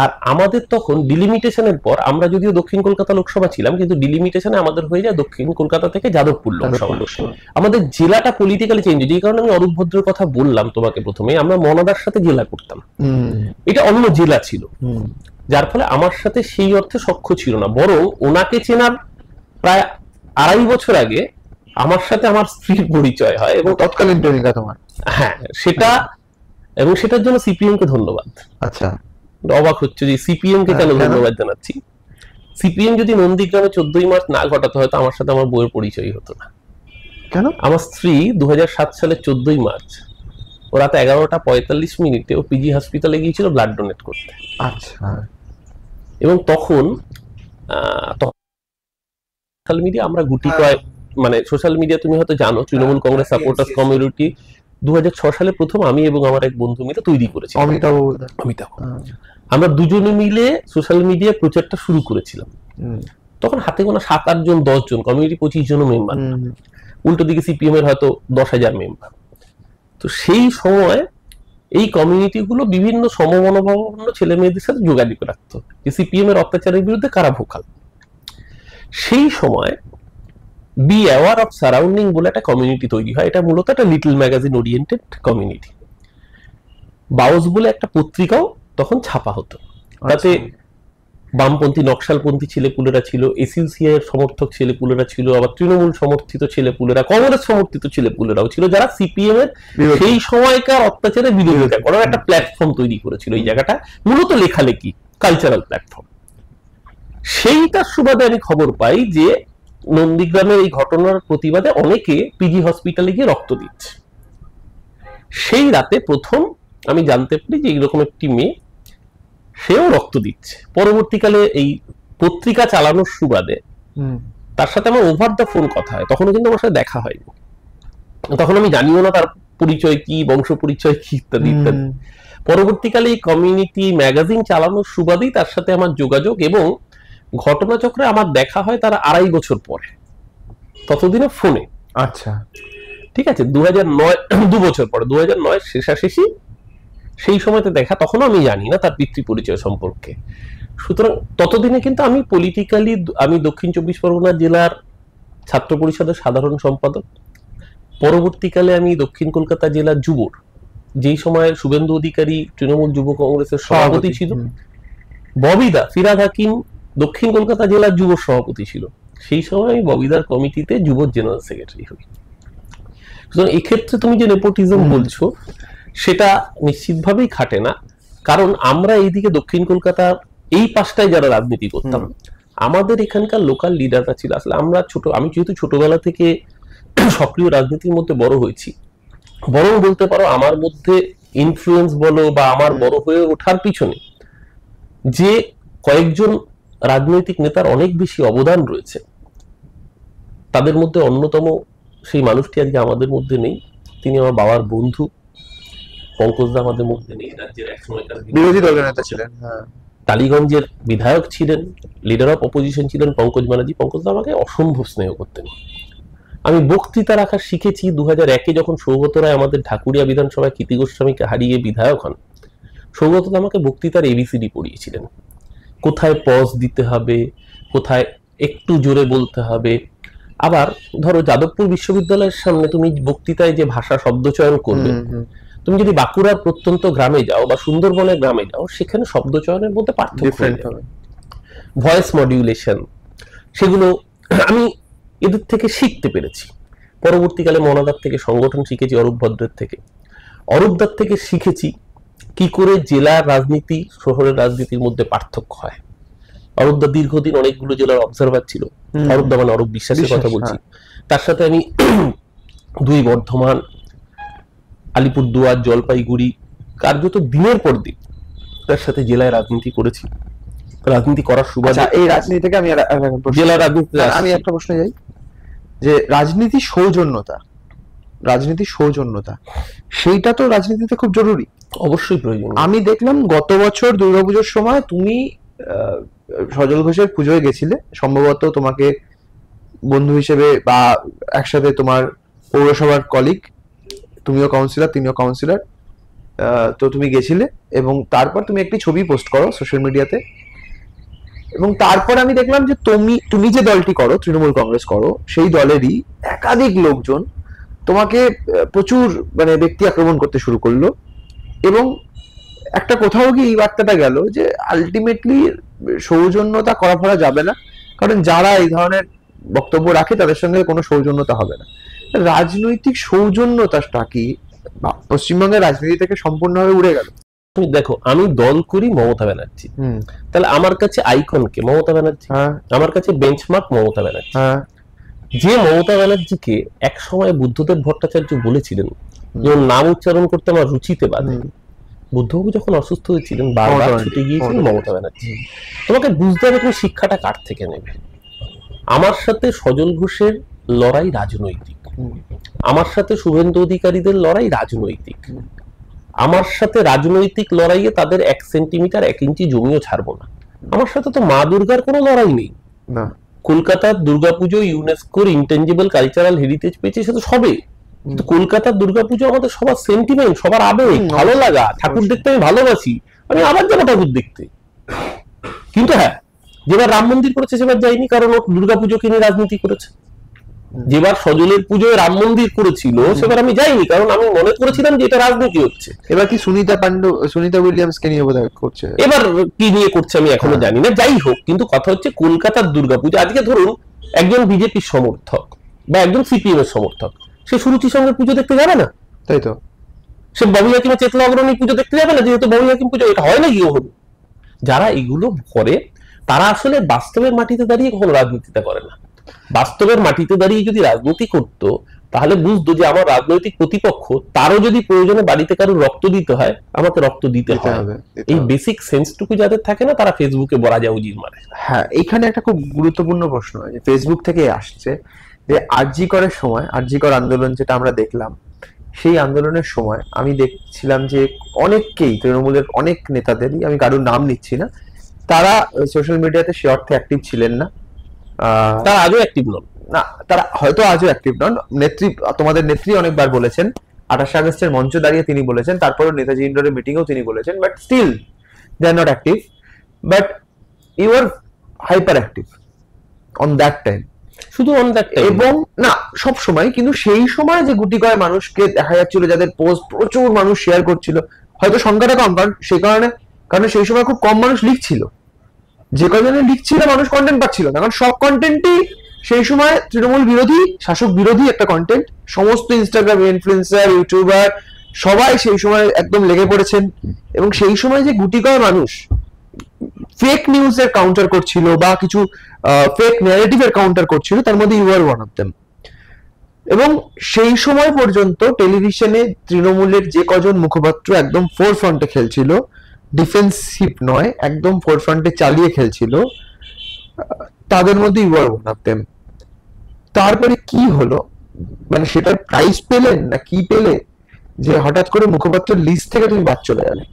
আর আমাদের তখন ডিলিমিটেশনের পর, আমরা যদিও দক্ষিণ কলকাতা লোকসভা ছিলাম, কিন্তু ডিলিমিটেশনে আমাদের হয়ে যায় দক্ষিণ কলকাতা থেকে যাদবপুর লোকসভা। আমাদের জেলাটা পলিটিক্যালি চেঞ্জ, যেই কারণে আমি অরূপ ভদ্রের কথা বললাম তোমাকে প্রথমে, আমরা মনাদার সাথে জেলা করতাম, এটা অন্য জেলা ছিল, যার ফলে আমার সাথে সেই অর্থে সখ্য ছিল না। বরং ওনাকে চেনার প্রায় 2.5 বছর আগে আমার সাথে আমার স্ত্রীর পরিচয় হয়, এবং তৎকালীন প্রেমিকা তোমার? হ্যাঁ, সেটা, এবং সেটার জন্য সিপিএম কে ধন্যবাদ। আচ্ছা, অবাক হচ্ছে যে সিপিএম কে কেন ধন্যবাদ জানাচ্ছি। সিপিএম যদি নন্দীগ্রামে 14ই মার্চ না ঘটাতো, হয়তো আমার সাথে আমার বউয়ের পরিচয় হতো না। কেন? আমার স্ত্রী 2007 সালের 14ই মার্চ ও রাত 11:45 ও পিজি হসপিটালে গিয়েছিল ব্লাড ডোনেট করতে। আচ্ছা, এবং তখন সোশ্যাল মিডিয়া আমরা গুটি কয়েক, মানে সোশ্যাল মিডিয়া তুমি হয়তো জানো, তৃণমূল কংগ্রেস সাপোর্টার্স কমিউনিটি 2006 সালে প্রথম আমি এবং আমার এক বন্ধু মিলে তৈরি করেছি, অমিতাভ। আমরা দুজনে মিলে সোশ্যাল মিডিয়া প্রচারটা শুরু করেছিলাম। তখন হাতে গোনা 7-8 জন, 10 জন, কমিউনিটি 25 জন মেম্বার, উল্টো দিকে সিপিএম এর হয়তো 10,000 মেম্বার। তো সেই সময় এই কমিউনিটি গুলো বিভিন্ন সমমনোভাবাপন্ন ছেলে মেয়েদের সাথে যোগাযোগ রাখতো যে সিপিএম এর অত্যাচারের বিরুদ্ধে কারা ভোকাল। সেই সময় বি অ্যাওয়ার অফ সারাউন্ডিং বলে একটা কমিউনিটি তৈরি হয়। এটা মূলত একটা লিটল ম্যাগাজিন ওরিয়েন্টেড কমিউনিটি। বাউস বলে একটা পত্রিকাও তখন ছাপা হতো, তাতে বামপন্থী নকশালপন্থী ছেলেপুলেরা ছিল, এসইউসিআই এর সমর্থক ছেলেপুলেরা ছিল, আবার তৃণমূল সমর্থিত ছেলেপুলেরা, কংগ্রেস সমর্থিত ছেলেপুলেরাও ছিল, যারা সিপিএম এর সেই সময়কার অত্যাচারের বিরোধিতা করার একটা প্ল্যাটফর্ম তৈরি করেছিল। এই জায়গাটা মূলত লেখালেখি, কালচারাল প্ল্যাটফর্ম। সেইটার সুবাদে আমি খবর পাই যে নন্দীগ্রামের এই ঘটনার প্রতিবাদে অনেকে পিজি হসপিটালে গিয়ে রক্ত দিচ্ছে। সেই রাতে প্রথম আমি জানতে পারি যে এইরকম একটি মেয়ে, সেও রক্ত দিচ্ছে। পরবর্তীকালে এই পত্রিকা চালানোর সুবাদে তার সাথে আমার ওভার দ্য ফোন কথা হয়, তখনও কিন্তু আমার সাথে দেখা হয়নি, তখন আমি জানিও না তার পরিচয় কি, বংশ পরিচয় কি, ইত্যাদি ইত্যাদি। পরবর্তীকালে এই কমিউনিটি ম্যাগাজিন চালানোর সুবাদেই তার সাথে আমার যোগাযোগ, এবং ঘটনাচক্রে আমার দেখা হয় তার 2.5 বছর পরে, ততদিনে ফোনে। আচ্ছা, ঠিক আছে, 2009, 2 বছর পরে, 2009 শেষাশেষি সেই সময়তে দেখা। তখনও আমি জানি না তার পিতৃ পরিচয় সম্পর্কে। সুতরাং ততদিনে কিন্তু আমি পলিটিক্যালি, আমি দক্ষিণ 24 পরগনা জেলার ছাত্র পরিষদের সাধারণ সম্পাদক, পরবর্তীকালে আমি দক্ষিণ কলকাতা জেলার যুবর, যেই সময় শুভেন্দু অধিকারী তৃণমূল যুব কংগ্রেসের সভাপতি ছিল, ববিদা ফিরাদ হাকিম দক্ষিণ কলকাতা জেলার যুব সভাপতি ছিল, সেই সময় আমি ববিদার কমিটিতে যুব জেনারেল সেক্রেটারি হই। সুতরাং এক্ষেত্রে তুমি যে নেপোটিজম বলছো সেটা নিশ্চিতভাবেই খাটে না, কারণ আমরা এইদিকে দক্ষিণ কলকাতার এই পাশটায় যারা রাজনীতি করতাম, আমাদের এখানকার লোকাল লিডাররা ছিল। আসলে আমরা আমি যেহেতু ছোটবেলা থেকে সক্রিয় রাজনীতির মধ্যে বড় হয়েছি, বরং বলতে পারো আমার মধ্যে ইনফ্লুয়েন্স বলো বা আমার বড় হয়ে ওঠার পিছনে যে কয়েকজন রাজনৈতিক নেতার অনেক বেশি অবদান রয়েছে, তাদের মধ্যে অন্যতম সেই মানুষটি আজকে আমাদের মধ্যে নেই। তিনি আমার বাবার বন্ধু, পঙ্কজদা আমাদের মধ্যে নেই, রাজ্যের একসময়কার বিরোধী দলের নেতা ছিলেন, টালিগঞ্জের বিধায়ক ছিলেন, লিডার অফ অপোজিশন ছিলেন পঙ্কজ ব্যানার্জি। পঙ্কজদা আমাকে অসম্ভব স্নেহ করতেন। আমি বক্তৃতা রাখা শিখেছি 2001-এ, যখন সৌগত রায় আমাদের ঢাকুরিয়া বিধানসভায় কীর্তি গোস্বামীকে হারিয়ে বিধায়ক হন। সৌগত আমাকে বক্তৃতার এবিসিডি পড়িয়েছিলেন, কোথায় পজ দিতে হবে, কোথায় একটু জোরে বলতে হবে। আবার ধরো যাদবপুর বিশ্ববিদ্যালয়ের সামনে তুমি বক্তৃতায় যে ভাষা শব্দ চয়ন করবে, তুমি যদি বাঁকুড়ার প্রত্যন্ত গ্রামে যাও বা সুন্দরবনের গ্রামে যাও, সেখানে শব্দ চয়নের মধ্যে পার্থক্য হবে। ভয়েস মডিউলেশন, সেগুলো আমি এদের থেকে শিখতে পেরেছি। পরবর্তীকালে মনাদার থেকে সংগঠন শিখেছি, অরূপ ভদ্রের থেকে, অরূপদার থেকে শিখেছি কি করে জেলার রাজনীতি শহরের রাজনীতির মধ্যে পার্থক্য হয়। অরূপদা দীর্ঘদিন অনেকগুলো জেলার অবজারভার ছিল, অরূপদা মানে অরূপ বিশ্বাসের কথা বলছি। তার সাথে আমি 2 বর্ধমান, আলিপুরদুয়ার, জলপাইগুড়ি কার্যত দিনের পর দিন তার সাথে জেলায় রাজনীতি করেছি। রাজনীতি করার সুবাদে এই রাজনীতি থেকে আমি জেলা রাজনীতি আমি একটা প্রশ্ন যাই, যে রাজনীতি সৌজন্যতা সেইটা তো রাজনীতিতে খুব জরুরি, অবশ্যই প্রয়োজন। আমি দেখলাম গত বছর দুর্গাপুজোর সময় তুমি সজল ঘোষের পুজোয় গেছিলে, সম্ভবত তোমাকে বন্ধু হিসেবে বা একসাথে তোমার পৌরসভার কলিগ, তুমিও কাউন্সিলর তিনিও কাউন্সিলর, তো তুমি গেছিলে এবং তারপর তুমি একটি ছবি পোস্ট করো সোশ্যাল মিডিয়াতে, এবং তারপর আমি দেখলাম যে তুমি যে দলটি করো, তৃণমূল কংগ্রেস করো, সেই দলেরই একাধিক লোকজন তোমাকে প্রচুর মানে ব্যক্তি আক্রমণ করতে শুরু করলো, এবং একটা কোথাও গিয়ে এই বার্তাটা গেল যে আলটিমেটলি সৌজন্যতা করা ফেলা যাবে না, কারণ যারা এই ধরনের বক্তব্য রাখে তাদের সঙ্গে কোনো সৌজন্যতা হবে না। রাজনৈতিক সৌজন্যতাটা কি পশ্চিমবঙ্গের রাজনীতি থেকে সম্পূর্ণভাবে উড়ে গেল? তুমি দেখো, আমি দল করি মমতা ব্যানার্জি, তাহলে আমার কাছে আইকন কে? মমতা ব্যানার্জি। আমার কাছে বেঞ্চমার্ক মমতা ব্যানার্জি। যে মমতা ব্যানার্জিকে এক সময় বুদ্ধদেব ভট্টাচার্য বলেছিলেন, যেমন নাম উচ্চারণ করতে আমার রুচিতে বাধে, বুদ্ধবাবু যখন অসুস্থ হয়েছিলেন বারবার ছুটে গিয়েছিলেন মমতা ব্যানার্জি। তোমাকে বুঝতে হবে তুমি শিক্ষাটা কার থেকে নেবে। আমার সাথে সজল ঘোষের লড়াই রাজনৈতিক, আমার সাথে শুভেন্দু অধিকারীদের লড়াই রাজনৈতিক, আমার সাথে রাজনৈতিক লড়াইয়ে তাদের 1 সেন্টিমিটার 1 ইঞ্চি জমিও ছাড়বো না। আমার সাথে তো মা দুর্গার কোনো লড়াই নেই। কলকাতার দুর্গাপুজো ইউনেস্কোর ইনটেনজিবল কালচারাল হেরিটেজ পেয়েছে, সে তো সবে। কিন্তু কলকাতার দুর্গাপুজো আমাদের সবার সেন্টিমেন্ট, সবার আবেগ, ভালো লাগা। ঠাকুর দেখতে আমি ভালোবাসি, আমি আবার যাবো ঠাকুর দেখতে। কিন্তু হ্যাঁ, যেবার রাম মন্দির করেছে সেবার যাইনি, কারণ ও দুর্গাপুজোকে নিয়ে রাজনীতি করেছে। যেবার সজলের পুজোয় রাম মন্দির করেছিল সেবার আমি যাইনি, কারণ আমি মনে করেছিলাম যে এটা রাজনীতি হচ্ছে। এবার কি সুনিতা উইলিয়ামস কে নিয়ে বোধহয় করছে, এবার কি নিয়ে করছে আমি এখনো জানি না। যাই হোক, কিন্তু কথা হচ্ছে কলকাতার দুর্গাপুজো, আজকে ধরুন একজন বিজেপির সমর্থক বা একজন সিপিএম এর সমর্থক, সে সুরুচি সঙ্গে পুজো দেখতে যাবে না, তাই তো? সে বাবু হাকিমের চেতলা অগ্রণী পুজো দেখতে যাবে না, যেহেতু বাবু হাকিম পুজো। এটা হয় নাকি কখনো? যারা এগুলো করে তারা আসলে বাস্তবের মাটিতে দাঁড়িয়ে কখনো রাজনীতিটা করে না। বাস্তবের মাটিতে দাঁড়িয়ে যদি রাজনীতি করতো তাহলে বুঝতো যে আমার রাজনৈতিক প্রতিপক্ষ, তারও যদি প্রয়োজনে বাড়িতে কারোর রক্ত দিতে হয়, আমাকে রক্ত দিতে হবে। এই বেসিক সেন্সটুকু যাদের থাকে না, তারা ফেসবুকে বলা যায় উজির মারে। হ্যাঁ, এখানে একটা খুব গুরুত্বপূর্ণ প্রশ্ন ফেসবুক থেকে আসছে, যে আরজি করের সময়, আরজি কর আন্দোলন যেটা আমরা দেখলাম, সেই আন্দোলনের সময় আমি দেখছিলাম যে অনেককেই, তৃণমূলের অনেক নেতাদেরই, আমি কারোর নাম নিচ্ছি না, তারা সোশ্যাল মিডিয়াতে সে অর্থে অ্যাক্টিভ ছিলেন না। তারা আজও অ্যাক্টিভ নন, না তারা হয়তো আজও অ্যাক্টিভ নন। নেত্রী, তোমাদের নেত্রী অনেকবার বলেছেন, 28 আগস্টের মঞ্চ দাঁড়িয়ে তিনি বলেছেন, তারপরে নেতাজি ইন্ডোরের মিটিংয়েও তিনি বলেছেন, but still they are not active, but you are hyperactive on that time. শুধু অন দ্যাট টাইম এবং না সব সময়, কিন্তু সেই সময় যে গুটি কয় মানুষকে দেখা যাচ্ছিল যাদের পোস্ট প্রচুর মানুষ শেয়ার করছিল, হয়তো সংখ্যাটা কম, কারণ সেই কারণে সেই সময় খুব কম মানুষ লিখছিল, যে কজনে লিখছিল মানুষ কন্টেন্ট পাচ্ছিল না, কারণ সব কন্টেন্টই সেই সময় তৃণমূল বিরোধী, শাসক বিরোধী একটা কন্টেন্ট। সমস্ত ইনস্টাগ্রাম ইনফ্লুয়েন্সার, ইউটিউবার সবাই সেই সময় একদম লেগে পড়েছেন, এবং সেই সময় যে গুটি কয় মানুষ ফেক নিউজের কাউন্টার করছিল বা কিছু ফেক ন্যারেটিভের কাউন্টার করছিল, তার মধ্যে you are one of them. এবং সেই সময় পর্যন্ত টেলিভিশনে তৃণমূলের যে কজন মুখপাত্র একদম ফোর ফ্রন্টে খেলছিল, ডিফেন্সিভ নয়, একদম ফোর ফ্রন্টে চালিয়ে খেলছিল, তাদের মধ্যে you are one of them. তারপরে কি হলো, মানে সেটার প্রাইস পেলেন না কি পেলে, যে হঠাৎ করে মুখপাত্রের লিস্ট থেকে তুমি বাদ চলে গেলে?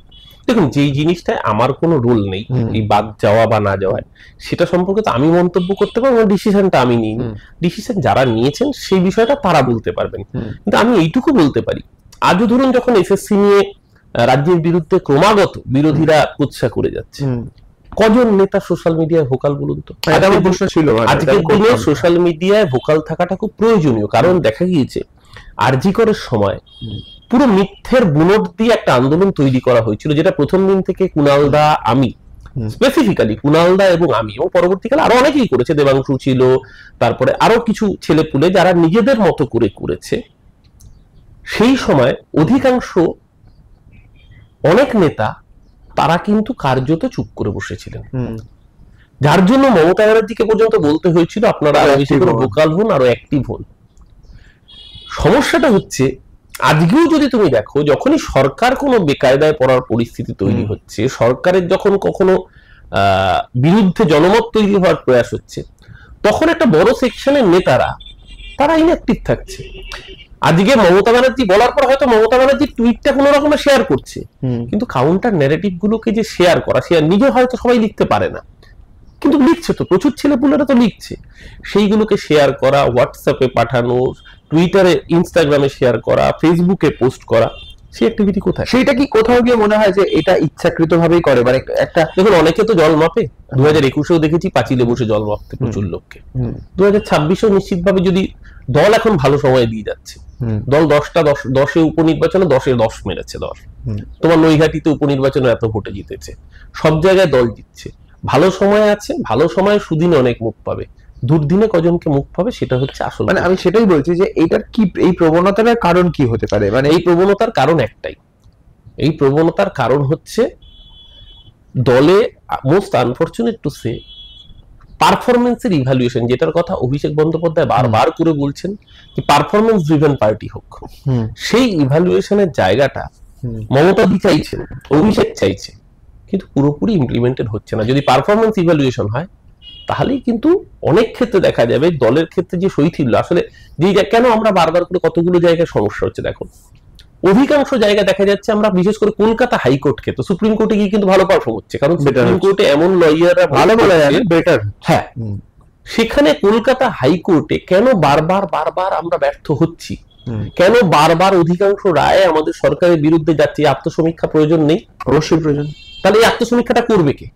দেখুন, যেই জিনিসটায় আমার কোনো রোল নেই, এই বাদ যাওয়া বা না যাওয়ায়, সেটা সম্পর্কে তো আমি মন্তব্য করতে পারবো, ডিসিশনটা আমি নিই। ডিসিশন যারা নিয়েছেন সেই বিষয়টা তারা বলতে পারবেন। কিন্তু আমি এইটুকু বলতে পারি, আজও ধরুন যখন এসএসসি নিয়ে রাজ্যের বিরুদ্ধে ক্রমাগত বিরোধীরা উৎসাহ করে যাচ্ছে, কজন নেতা সোশ্যাল মিডিয়ায় ভোকাল বলুন তো? আমার প্রশ্ন ছিল, আজকের দিনে সোশ্যাল মিডিয়ায় ভোকাল থাকাটা খুব প্রয়োজনীয়, কারণ দেখা গিয়েছে আরজি করের সময় পুরো মিথ্যের বুনট দিয়ে একটা আন্দোলন তৈরি করা হয়েছিল, যেটা প্রথম দিন থেকে কুণাল দা, আমি স্পেসিফিক্যালি কুণালদা এবং আমি, এবং পরবর্তীকালে আরো অনেকেই করেছে, দেবাংশু ছিল, তারপরে আরো কিছু ছেলেপুলে যারা নিজেদের মতো করে করেছে। সেই সময় অধিকাংশ অনেক নেতা তারা কিন্তু কার্যত চুপ করে বসেছিলেন, যার জন্য মমতা ব্যানার্জিকে পর্যন্ত বলতে হয়েছিল আপনারা আরো বেশি করে ভোকাল হন, আরো অ্যাক্টিভ হন। সমস্যাটা হচ্ছে আজকেও যদি তুমি দেখো, যখনই সরকার কোনো বেকায়দায় পড়ার পরিস্থিতি তৈরি হচ্ছে, সরকারের যখন কখনো বিরুদ্ধে জনমত তৈরি হওয়ার প্রয়াস হচ্ছে, তখন একটা বড় সেকশনের নেতারা তারা ইনঅ্যাক্টিভ থাকছে। আজকে মমতা ব্যানার্জি বলার পর হয়তো মমতা ব্যানার্জির টুইটটা কোনো রকমের শেয়ার করছে, কিন্তু কাউন্টার ন্যারেটিভ গুলোকে যে শেয়ার করা, শেয়ার নিজে হয়তো সবাই লিখতে পারে না, কিন্তু লিখছে তো, প্রচুর ছেলেপুলেরা তো লিখছে, সেইগুলোকে শেয়ার করা, হোয়াটসঅ্যাপে পাঠানো, টুইটারে ইনস্টাগ্রামে শেয়ার করা, ফেসবুকে পোস্ট করা, সেই অ্যাক্টিভিটি কোথায়? সেইটা কি কোথাও গিয়ে মনে হয় যে এটা ইচ্ছাকৃত ভাবেই করে? মানে একটা দেখুন, অনেকে তো জল মাপে, 2021-এও দেখেছি পাঁচিলে বসে জল মাপতে প্রচুর লোককে। 2026-এও নিশ্চিতভাবে যদি দল এখন ভালো সময় দিয়ে যাচ্ছে, দল 10 উপনির্বাচনে 10-এ 10 মেরেছে, 10 তোমার নৈহাটিতে উপনির্বাচনে এত ভোটে জিতেছে, সব জায়গায় দল জিতছে, ভালো সময় আছে, ভালো সময় সুদিনে অনেক মুখ পাবে, দুর্দিনে কজনকে মুখ পাবে, সেটা হচ্ছে আসল। মানে আমি সেটাই বলছি যে এইটার কি, এই প্রবণতাটার কারণ কি হতে পারে? মানে এই প্রবণতার কারণ একটাই, এই প্রবণতার কারণ হচ্ছে দলে মোস্ট আনফরচুনেট টু সে পারফরমেন্সের ইভ্যালুয়েশন, যেটার কথা অভিষেক বন্দ্যোপাধ্যায় বারবার করে বলছেন, যে পারফরমেন্স ড্রিভেন পার্টি হোক, সেই ইভ্যালুয়েশনের জায়গাটা মমতা দি চাইছেন, অভিষেক চাইছে, কিন্তু পুরোপুরি ইমপ্লিমেন্টেড হচ্ছে না। যদি পারফরমেন্স ইভ্যালুয়েশন হয় তাহলেই কিন্তু অনেক ক্ষেত্রে দেখা যাবে দলের ক্ষেত্রে যে শৈথিল্য, আসলে যে কেন আমরা বারবার করে কতগুলো জায়গায় সমস্যা হচ্ছে, দেখো অধিকাংশ জায়গায় দেখা যাচ্ছে, আমরা বিশেষ করে কলকাতা হাইকোর্ট ক্ষেত্রে, সুপ্রিম কোর্টে গিয়ে কিন্তু ভালো পারফর্ম হচ্ছে, কারণ সুপ্রিম কোর্টে এমন লয়াররা ভালো বলা যায় বেটার, হ্যাঁ, সেখানে কলকাতা হাইকোর্টে কেন বারবার আমরা ব্যর্থ হচ্ছি, কেন বারবার অধিকাংশ রায় আমাদের সরকারের বিরুদ্ধে যাচ্ছে? আত্মসমীক্ষা প্রয়োজন নেই? অবশ্যই প্রয়োজন। তাহলে এই আত্মসমীক্ষাটা করবে কে?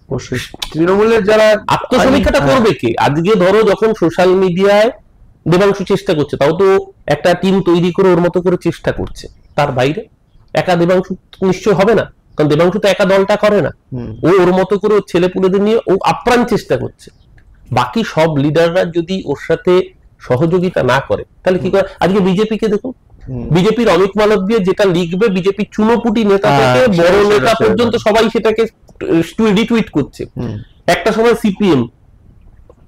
অবশ্যই তৃণমূলের যারা আত্মসমীক্ষাটা করবে কে? আজকে ধরো যখন সোশ্যাল মিডিয়ায় দেবাংশু চেষ্টা করছে, তাও তো একটা টিম তৈরি করে ওর মতো করে চেষ্টা করছে, তার বাইরে একা দেবাংশু নিশ্চয় হবে না, কারণ দেবাংশু তো একা দলটা করে না, ও ওর মতো করে ছেলে পুলেদের নিয়ে ও আপ্রাণ চেষ্টা করছে। বাকি সব লিডাররা যদি ওর সাথে সহযোগিতা না করে তাহলে কি করে? আজকে বিজেপিকে দেখুন, বিজেপির অমিত মালব্য যেটা লিখবে, বিজেপির চুনোপুটি নেতা থেকে বড় নেতা পর্যন্ত সবাই সেটাকে রিটুইট করছে। একটা সময় সিপিএম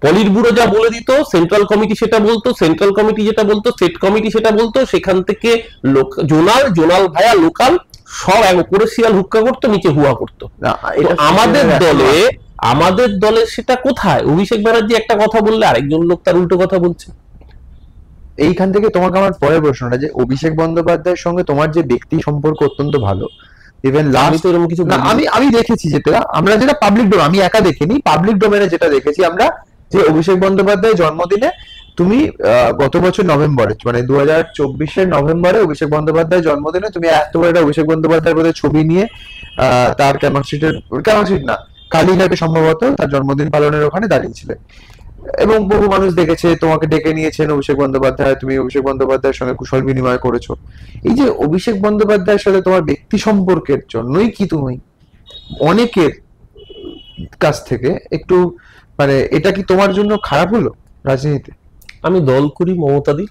পলিট ব্যুরো যা বলে দিত, সেন্ট্রাল কমিটি সেটা বলতো, সেন্ট্রাল কমিটি যেটা বলতো স্টেট কমিটি সেটা বলতো, সেখান থেকে জোনাল লোকাল সব উপরে শিয়াল হুক্কা করতো, নিচে হুয়া করতো। আমাদের দলে সেটা কোথায়? অভিষেক ব্যানার্জি একটা কথা বললে আরেকজন লোক তার উল্টো কথা বলছে। এইখান থেকে তোমাকে আমার পরের প্রশ্নটা, যে অভিষেক বন্দ্যোপাধ্যায়ের সঙ্গে তোমার যে ব্যক্তি সম্পর্ক অত্যন্ত ভালো, ইভেন লাস্ট এরকম কিছু আমি দেখেছি, যেটা আমরা যেটা পাবলিক ডোমেন, আমি একা দেখিনি, পাবলিক ডোমেনে যেটা দেখেছি আমরা, যে অভিষেক বন্দ্যোপাধ্যায় জন্মদিনে তুমি গত বছর নভেম্বরে, মানে 2024-এর নভেম্বরে অভিষেক বন্দ্যোপাধ্যায় জন্মদিনে তুমি এত বড় একটা অভিষেক বন্দ্যোপাধ্যায়ের বোধহয় ছবি নিয়ে তার ক্যামাকশিট না কালীঘাটে সম্ভবত তার জন্মদিন পালনের ওখানে দাঁড়িয়েছিলে, এবং বহু মানুষ দেখেছে, তোমাকে ডেকে নিয়েছেন অভিষেক বন্দ্যোপাধ্যায়, তুমি অভিষেক বন্দ্যোপাধ্যায়ের সঙ্গে কুশল বিনিময় করেছো। এই যে অভিষেক বন্দ্যোপাধ্যায়ের সাথে তোমার ব্যক্তি সম্পর্কের জন্যই কি তুমি অনেকের কাছ থেকে একটু, মানে এটা কি তোমার জন্য খারাপ হলো রাজনীতিতে? আমি দল করি মমতাদি,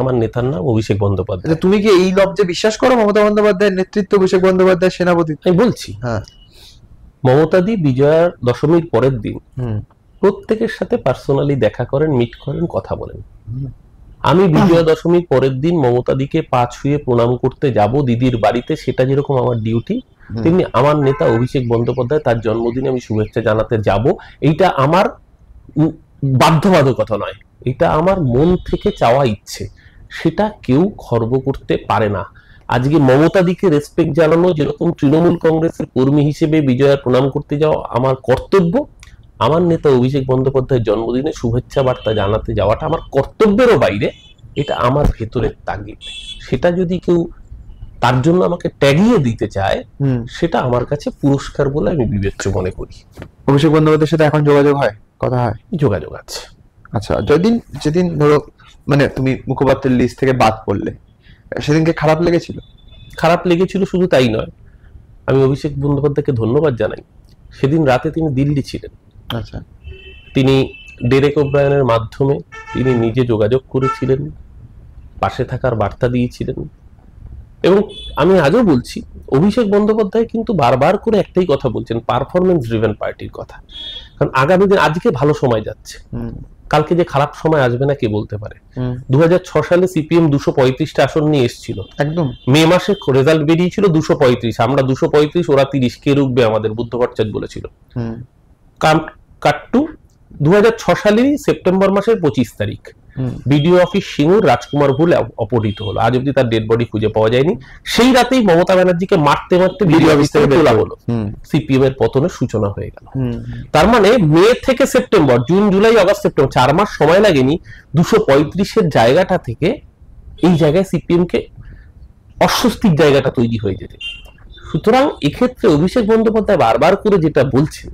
আমার নেতার নাম অভিষেক বন্দ্যোপাধ্যায়। তুমি কি এই লব্জে বিশ্বাস করো মমতা বন্দ্যোপাধ্যায়ের নেতৃত্ব, অভিষেক বন্দ্যোপাধ্যায়ের সেনাপতি? আমি বলছি, মমতাদি বিজয়ার দশমীর পরের দিন প্রত্যেকের সাথে পার্সোনালি দেখা করেন, মিট করেন, কথা বলেন। আমি বিজয়া দশমীর পরের দিন মমতাদিকে পা ছুঁয়ে প্রণাম করতে যাব দিদির বাড়িতে, সেটা যেরকম আমার ডিউটি, তেমনি আমার নেতা অভিষেক বন্দ্যোপাধ্যায় তার জন্মদিনে আমি শুভেচ্ছা জানাতে যাব। এইটা আমার বাধ্যবাধকতা নয়, এটা আমার মন থেকে চাওয়া ইচ্ছে, সেটা কেউ খর্ব করতে পারে না। আজকে মমতাদিকে রেসপেক্ট জানানো যেরকম তৃণমূল কংগ্রেসের কর্মী হিসেবে বিজয়ার প্রণাম করতে যাওয়া আমার কর্তব্য, আমার নেতা অভিষেক বন্দ্যোপাধ্যায়ের জন্মদিনে শুভেচ্ছা বার্তা জানাতে যাওয়াটা আমার কর্তব্যেরও বাইরে, এটা আমার ভেতরের তাগিদ। সেটা যদি কেউ তার জন্য আমাকে ট্যাগিয়ে দিতে চায়, সেটা আমার কাছে পুরস্কার বলে আমি বিবেচ্য মনে করি। অভিষেক বন্দ্যোপাধ্যায়ের সাথে এখন যোগাযোগ হয়, কথা হয়? যোগাযোগ আছে। আচ্ছা, যেদিন ধরো মানে তুমি মুখপাত্রের লিস্ট থেকে বাদ পড়লে, সেদিনকে খারাপ লেগেছিল? খারাপ লেগেছিল শুধু তাই নয়, আমি অভিষেক বন্দ্যোপাধ্যায়কে ধন্যবাদ জানাই। সেদিন রাতে তিনি দিল্লি ছিলেন। আচ্ছা, তিনি ডেরেক ওব্রায়ানের মাধ্যমে তিনি নিজে যোগাযোগ করেছিলেন, পাশে থাকার বার্তা দিয়েছিলেন। এবং আমি আজও বলছি, অভিষেক বন্দ্যোপাধ্যায় কিন্তু বারবার করে একটাই কথা বলছেন, পারফরমেন্স ড্রিভেন পার্টির কথা। কারণ আগামী দিন, আজকে ভালো সময় যাচ্ছে, কালকে যে খারাপ সময় আসবে না কে বলতে পারে। 2006 সালে সিপিএম 235টা আসন নিয়ে এসেছিল, একদম মে মাসে রেজাল্ট বেরিয়েছিল 235, আমরা 235, ওরা 30, কে রুখবে আমাদের, বুদ্ধ ভট্টাচার্য বলেছিল। কাট্টু 2006 সালেরই সেপ্টেম্বর মাসের 25 তারিখ বিডিও অফিস সিঙ্গুর রাজকুমার ভুল অপহৃত হলো, আজ অব্দি তার ডেড বডি খুঁজে পাওয়া যায়নি। সেই রাতেই মমতা ব্যানার্জিকে মারতে মারতে বিডিও অফিস থেকে তোলা হলো, সিপিএম এর পতনের সূচনা হয়ে গেল। তার মানে মে থেকে September, June July August September, 4 মাস সময় লাগেনি 235-এর জায়গাটা থেকে এই জায়গায় সিপিএম কে অস্বস্তির জায়গাটা তৈরি হয়ে যেতে। সুতরাং এক্ষেত্রে অভিষেক বন্দ্যোপাধ্যায় বারবার করে যেটা বলছেন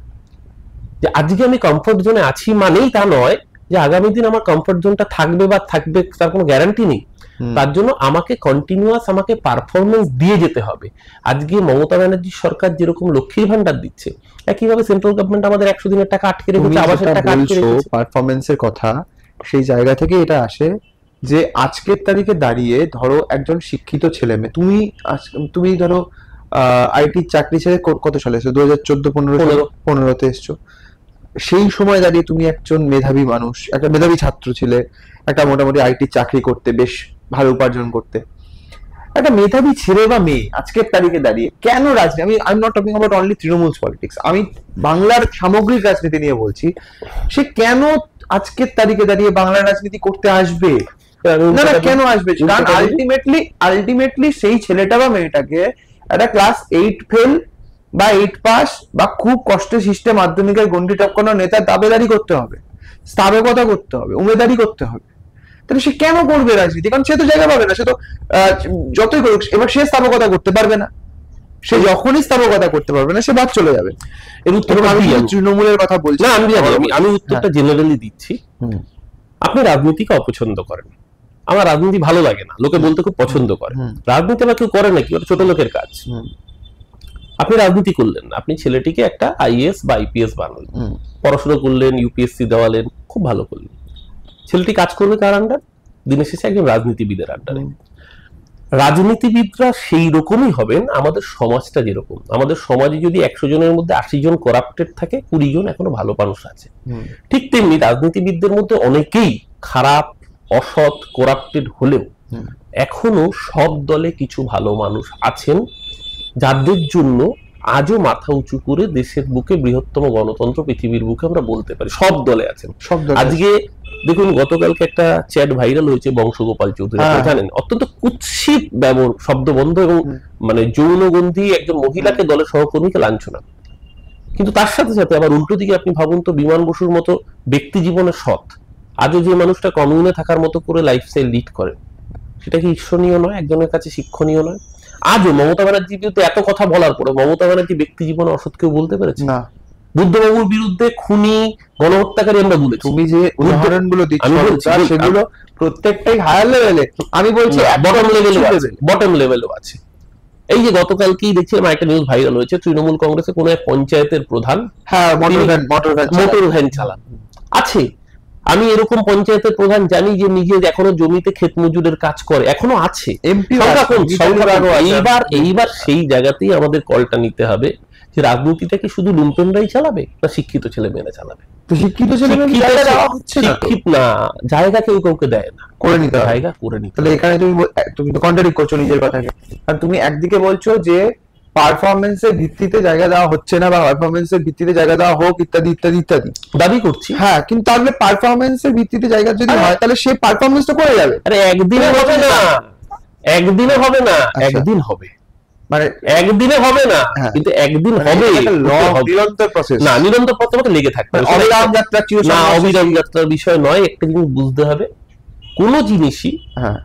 যে আজকে আমি কমফোর্ট জোনে আছি মানেই তা নয় যে আগামী দিন আমার কমফোর্ট জোনটা থাকবে বা থাকবে তার কোনো গ্যারান্টি নেই। তার জন্য আমাকে কন্টিনিউয়াস আমাকে পারফরমেন্স দিয়ে যেতে হবে। আজকে মমতা ব্যানার্জি সরকার যেরকম লক্ষ্মীর ভান্ডার দিচ্ছে, একইভাবে সেন্ট্রাল গভর্নমেন্ট আমাদের 100 দিনের টাকা আটকে রেখেছে, আবাসের টাকা আটকে রেখেছে। পারফরমেন্সের কথা সেই জায়গা থেকে এটা আসে যে আজকের তারিখে দাঁড়িয়ে ধরো একজন শিক্ষিত ছেলে মেয়ে, তুমি ধরো আইটি চাকরি ছেড়ে কত সালে এসছো? 2014-15 এসছো। সেই সময় দাঁড়িয়ে তুমি একজন মেধাবী মানুষ, একটা মেধাবী ছাত্র ছিলে, একটা মোটামুটি আইটি চাকরি করতে, বেশ ভালো উপার্জন করতে। একটা মেধাবী ছেলে বা মেয়ে আজকের তারিখে দাঁড়িয়ে কেন রাজনীতি, I am not talking about only Trinamool politics, আমি বাংলার সামগ্রিক রাজনীতি নিয়ে বলছি, সে কেন আজকের তারিখে দাঁড়িয়ে বাংলার রাজনীতি করতে আসবে? না, কেন আসবে? কারণ আলটিমেটলি সেই ছেলেটা বা মেয়েটাকে একটা ক্লাস 8 ফেল বা 8 পাস বা খুব কষ্টে সৃষ্টে মাধ্যমিকের গণ্ডি টপকানো নেতার দাবেদারি করতে হবে, স্থাবকতা করতে হবে, উমেদারি করতে হবে। তাহলে সে কেন করবে রাজনীতি? কারণ সে তো জায়গা পাবে না, সে তো যতই করুক, এবার সে স্থাবকতা করতে পারবে না। সে যখনই স্থাবকতা করতে পারবে না, সে বাদ চলে যাবে। এর উত্তর আমি তৃণমূলের কথা বলছি না, আমি উত্তরটা জেনারেলি দিচ্ছি। আপনি রাজনীতিকে অপছন্দ করেন, আমার রাজনীতি ভালো লাগে না, লোকে বলতে খুব পছন্দ করে। রাজনীতি আবার কেউ করে নাকি, ওটা ছোট লোকের কাজ। আপনি রাজনীতি করলেন, আপনি ছেলেটিকে একটা আইএএস বা আইপিএস বানালেন, পড়াশোনা করলেন, ইউপিএসসি দেওয়ালেন, খুব ভালো করলেন। ছেলেটি কাজ করবে কার আন্ডার? দিনের শেষে একজন রাজনীতিবিদের আন্ডারে। রাজনীতিবিদরা সেই রকমই হবেন। আমাদের সমাজটা যেরকম, আমাদের সমাজে যদি 100 জনের মধ্যে 80 জন করাপ্টেড থাকে, 20 জন এখনো ভালো মানুষ আছে, ঠিক তেমনি রাজনীতিবিদদের মধ্যে অনেকেই খারাপ, অসৎ, করাপ্টেড হলেও এখনো সব দলে কিছু ভালো মানুষ আছেন, যাদের জন্য আজও মাথা উঁচু করে দেশের বুকে বৃহত্তম গণতন্ত্র পৃথিবীর বুকে আমরা বলতে পারি সব দলে আছেন। আজকে দেখুন, গতকালকে একটা চ্যাট ভাইরাল হয়েছে বংশগোপাল চৌধুরী, জানেন, অত্যন্ত কুৎসিত শব্দবন্ধ এবং মানে যৌনগন্ধি একজন মহিলাকে দলের সহকর্মীকে লাঞ্ছনা। কিন্তু তার সাথে সাথে আবার উল্টো দিকে আপনি ভাবুন তো, বিমান বসুর মতো ব্যক্তি জীবনে সৎ, আজও যে মানুষটা কমিউনে থাকার মতো করে লাইফস্টাইল লিড করে, সেটা কি ঈর্ষণীয় নয়? একজনের কাছে শিক্ষণীয় নয়? আজও মমতা ব্যানার্জির বিরুদ্ধে এত কথা বলার পরে মমতা ব্যানার্জি ব্যক্তি জীবনে অসৎ কেউ বলতে পেরেছে না। বুদ্ধবাবুর বিরুদ্ধে খুনি, গণহত্যাকারী আমরা বলেছি। তুমি যে উদাহরণগুলো দিচ্ছ সেগুলো প্রত্যেকটাই হায়ার লেভেলে, আমি বলছি বটম লেভেলও আছে। এই যে গতকালকেই দেখছিলাম একটা নিউজ ভাইরাল হয়েছে, তৃণমূল কংগ্রেসের কোন এক পঞ্চায়েতের প্রধান মোটর ভ্যান চালান আছে। আমি এরকম পঞ্চায়েতের প্রধান জানি যে নিজে এখনো জমিতে ক্ষেত মজুরের কাজ করে, এখনো আছে। এইবার সেই জায়গাতেই আমাদের কলটা নিতে হবে যে রাজনীতিটা কি শুধু লুম্পেনরাই চালাবে না শিক্ষিত ছেলে মেয়েরা চালাবে? শিক্ষিত ছেলে শিক্ষিত না, জায়গা কেউ কাউকে দেয় না, করে নিতে জায়গা করে নিতে। তাহলে এখানে তুমি তো কন্ট্রাডিক্ট করছো নিজের কথাকে। কারণ তুমি একদিকে বলছো যে পারফরমেন্সের ভিত্তিতে জায়গা দেওয়া হচ্ছে না, বা পারফরমেন্সের ভিত্তিতে জায়গা দেওয়া হোক, ইত্যাদি ইত্যাদি ইত্যাদি দাবি করছি। হ্যাঁ, কিন্তু তাহলে পারফরমেন্সের ভিত্তিতে জায়গা যদি হয়, তাহলে সে পারফরমেন্স তো করে যাবে। আরে একদিনে হবে না, একদিনে হবে না, একদিন হবে, মানে একদিনে হবে না, কিন্তু একদিন হবে। নিরন্তর প্রসেস না, নিরন্তর প্রসেস লেগে থাকবে। অবিরাম যাত্রা না, অবিরাম যাত্রার বিষয় নয়। একটা জিনিস বুঝতে হবে, কোন জিনিসই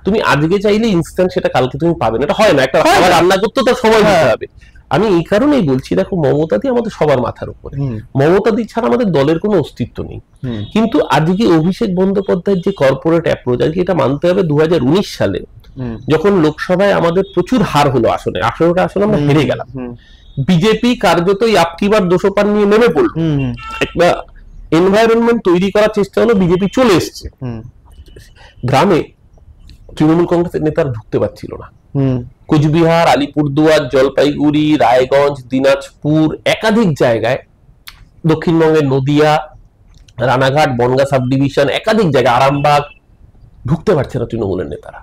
তুমি আজকে চাইলে ইনস্ট্যান্ট সেটা কালকে তুমি পাবে না, এটা হয় না। একটা রান্না করতে তো সময় দিতে হবে। আমি এই কারণেই বলছি, দেখো, মমতাদি আমাদের সবার মাথার উপরে, মমতাদি ছাড়া আমাদের দলের কোনো অস্তিত্ব নেই। কিন্তু আজকে অভিষেক বন্দ্যোপাধ্যায়ের যে কর্পোরেট অ্যাপ্রোচ, আজকে এটা মানতে হবে 2019 সালে যখন লোকসভায় আমাদের প্রচুর হার হলো, আসনে 18টা আসনে আমরা হেরে গেলাম, বিজেপি কার্যত আপকিবার 200 নিয়ে নেমে পড়লো। একটা এনভায়রনমেন্ট তৈরি করার চেষ্টা হলো, বিজেপি চলে এসছে। গ্রামে তৃণমূল কংগ্রেসের নেতারা ঢুকতে পারছিল না। কোচবিহার, আলিপুরদুয়ার, জলপাইগুড়ি, রায়গঞ্জ, দিনাজপুর, একাধিক জায়গায়, দক্ষিণবঙ্গের নদিয়া, রানাঘাট, বনগাঁ সাব ডিভিশন, একাধিক জায়গায়, আরামবাগ, ঢুকতে পারছে না তৃণমূলের নেতারা।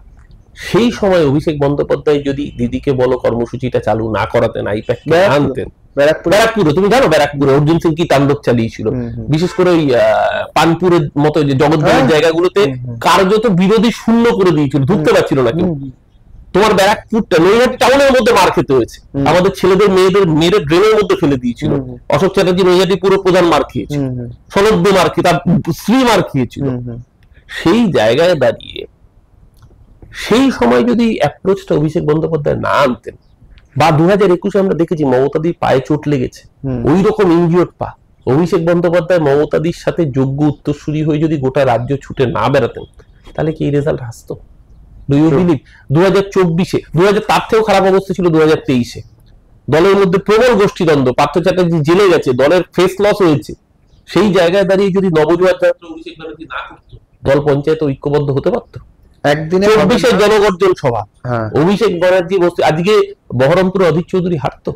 সেই সময় অভিষেক বন্দ্যোপাধ্যায় যদি দিদিকে বলো কর্মসূচিটা চালু না করাতেন, আইপ্যাক আনতেন, ব্যারাকপুরে, তুমি জানো ব্যারাকপুরে অর্জুন সিং কি তাণ্ডব চালিয়েছিল, বিশেষ করে ওই পানপুরের মতো যে জগৎগড়ের জায়গাগুলোতে কার্যত বিরোধী শূন্য করে দিয়েছিল, ঢুকতে পারছিল না কেউ। তোমার ব্যারাকপুরটা নৈহাটি টাউনের মধ্যে মার খেতে হয়েছে, আমাদের ছেলেদের মেয়েদের ড্রেনের মধ্যে ফেলে দিয়েছিল। অশোক চ্যাটার্জি নৈহাটি পুরো প্রধান মার খেয়েছে, সনদ্য মার খেয়ে, তার স্ত্রী মার খেয়েছিল। সেই জায়গায় দাঁড়িয়ে সেই সময় যদি অ্যাপ্রোচটা অভিষেক বন্দ্যোপাধ্যায় না আনতেন, বা 2021 আমরা দেখেছি মমতাদির পায়ে চোট লেগেছে, ওই রকম ইনজিওর্ড পা, অভিষেক বন্দ্যোপাধ্যায় মমতাদির সাথে যোগ্য উত্তরসূরি হয়ে যদি গোটা রাজ্য ছুটে না বেড়াতেন, তাহলে কি এই রেজাল্ট আসতো? Do you believe? 2024-এ তার থেকেও খারাপ অবস্থা ছিল। 2023-এ দলের মধ্যে প্রবল গোষ্ঠীদ্বন্দ্ব, পার্থ চ্যাটার্জি জেলে গেছে, দলের ফেস লস হয়েছে। সেই জায়গায় দাঁড়িয়ে যদি নবজোয়ার যাত্রা অভিষেক ব্যানার্জি না করতো, দল পঞ্চায়েত ঐক্যবদ্ধ হতে পারতো। একদিনে 24-এর জনগর্জন সভা, অভিষেক ব্যানার্জি বসে, আজকে বহরমপুরে অধীর চৌধুরী হারতো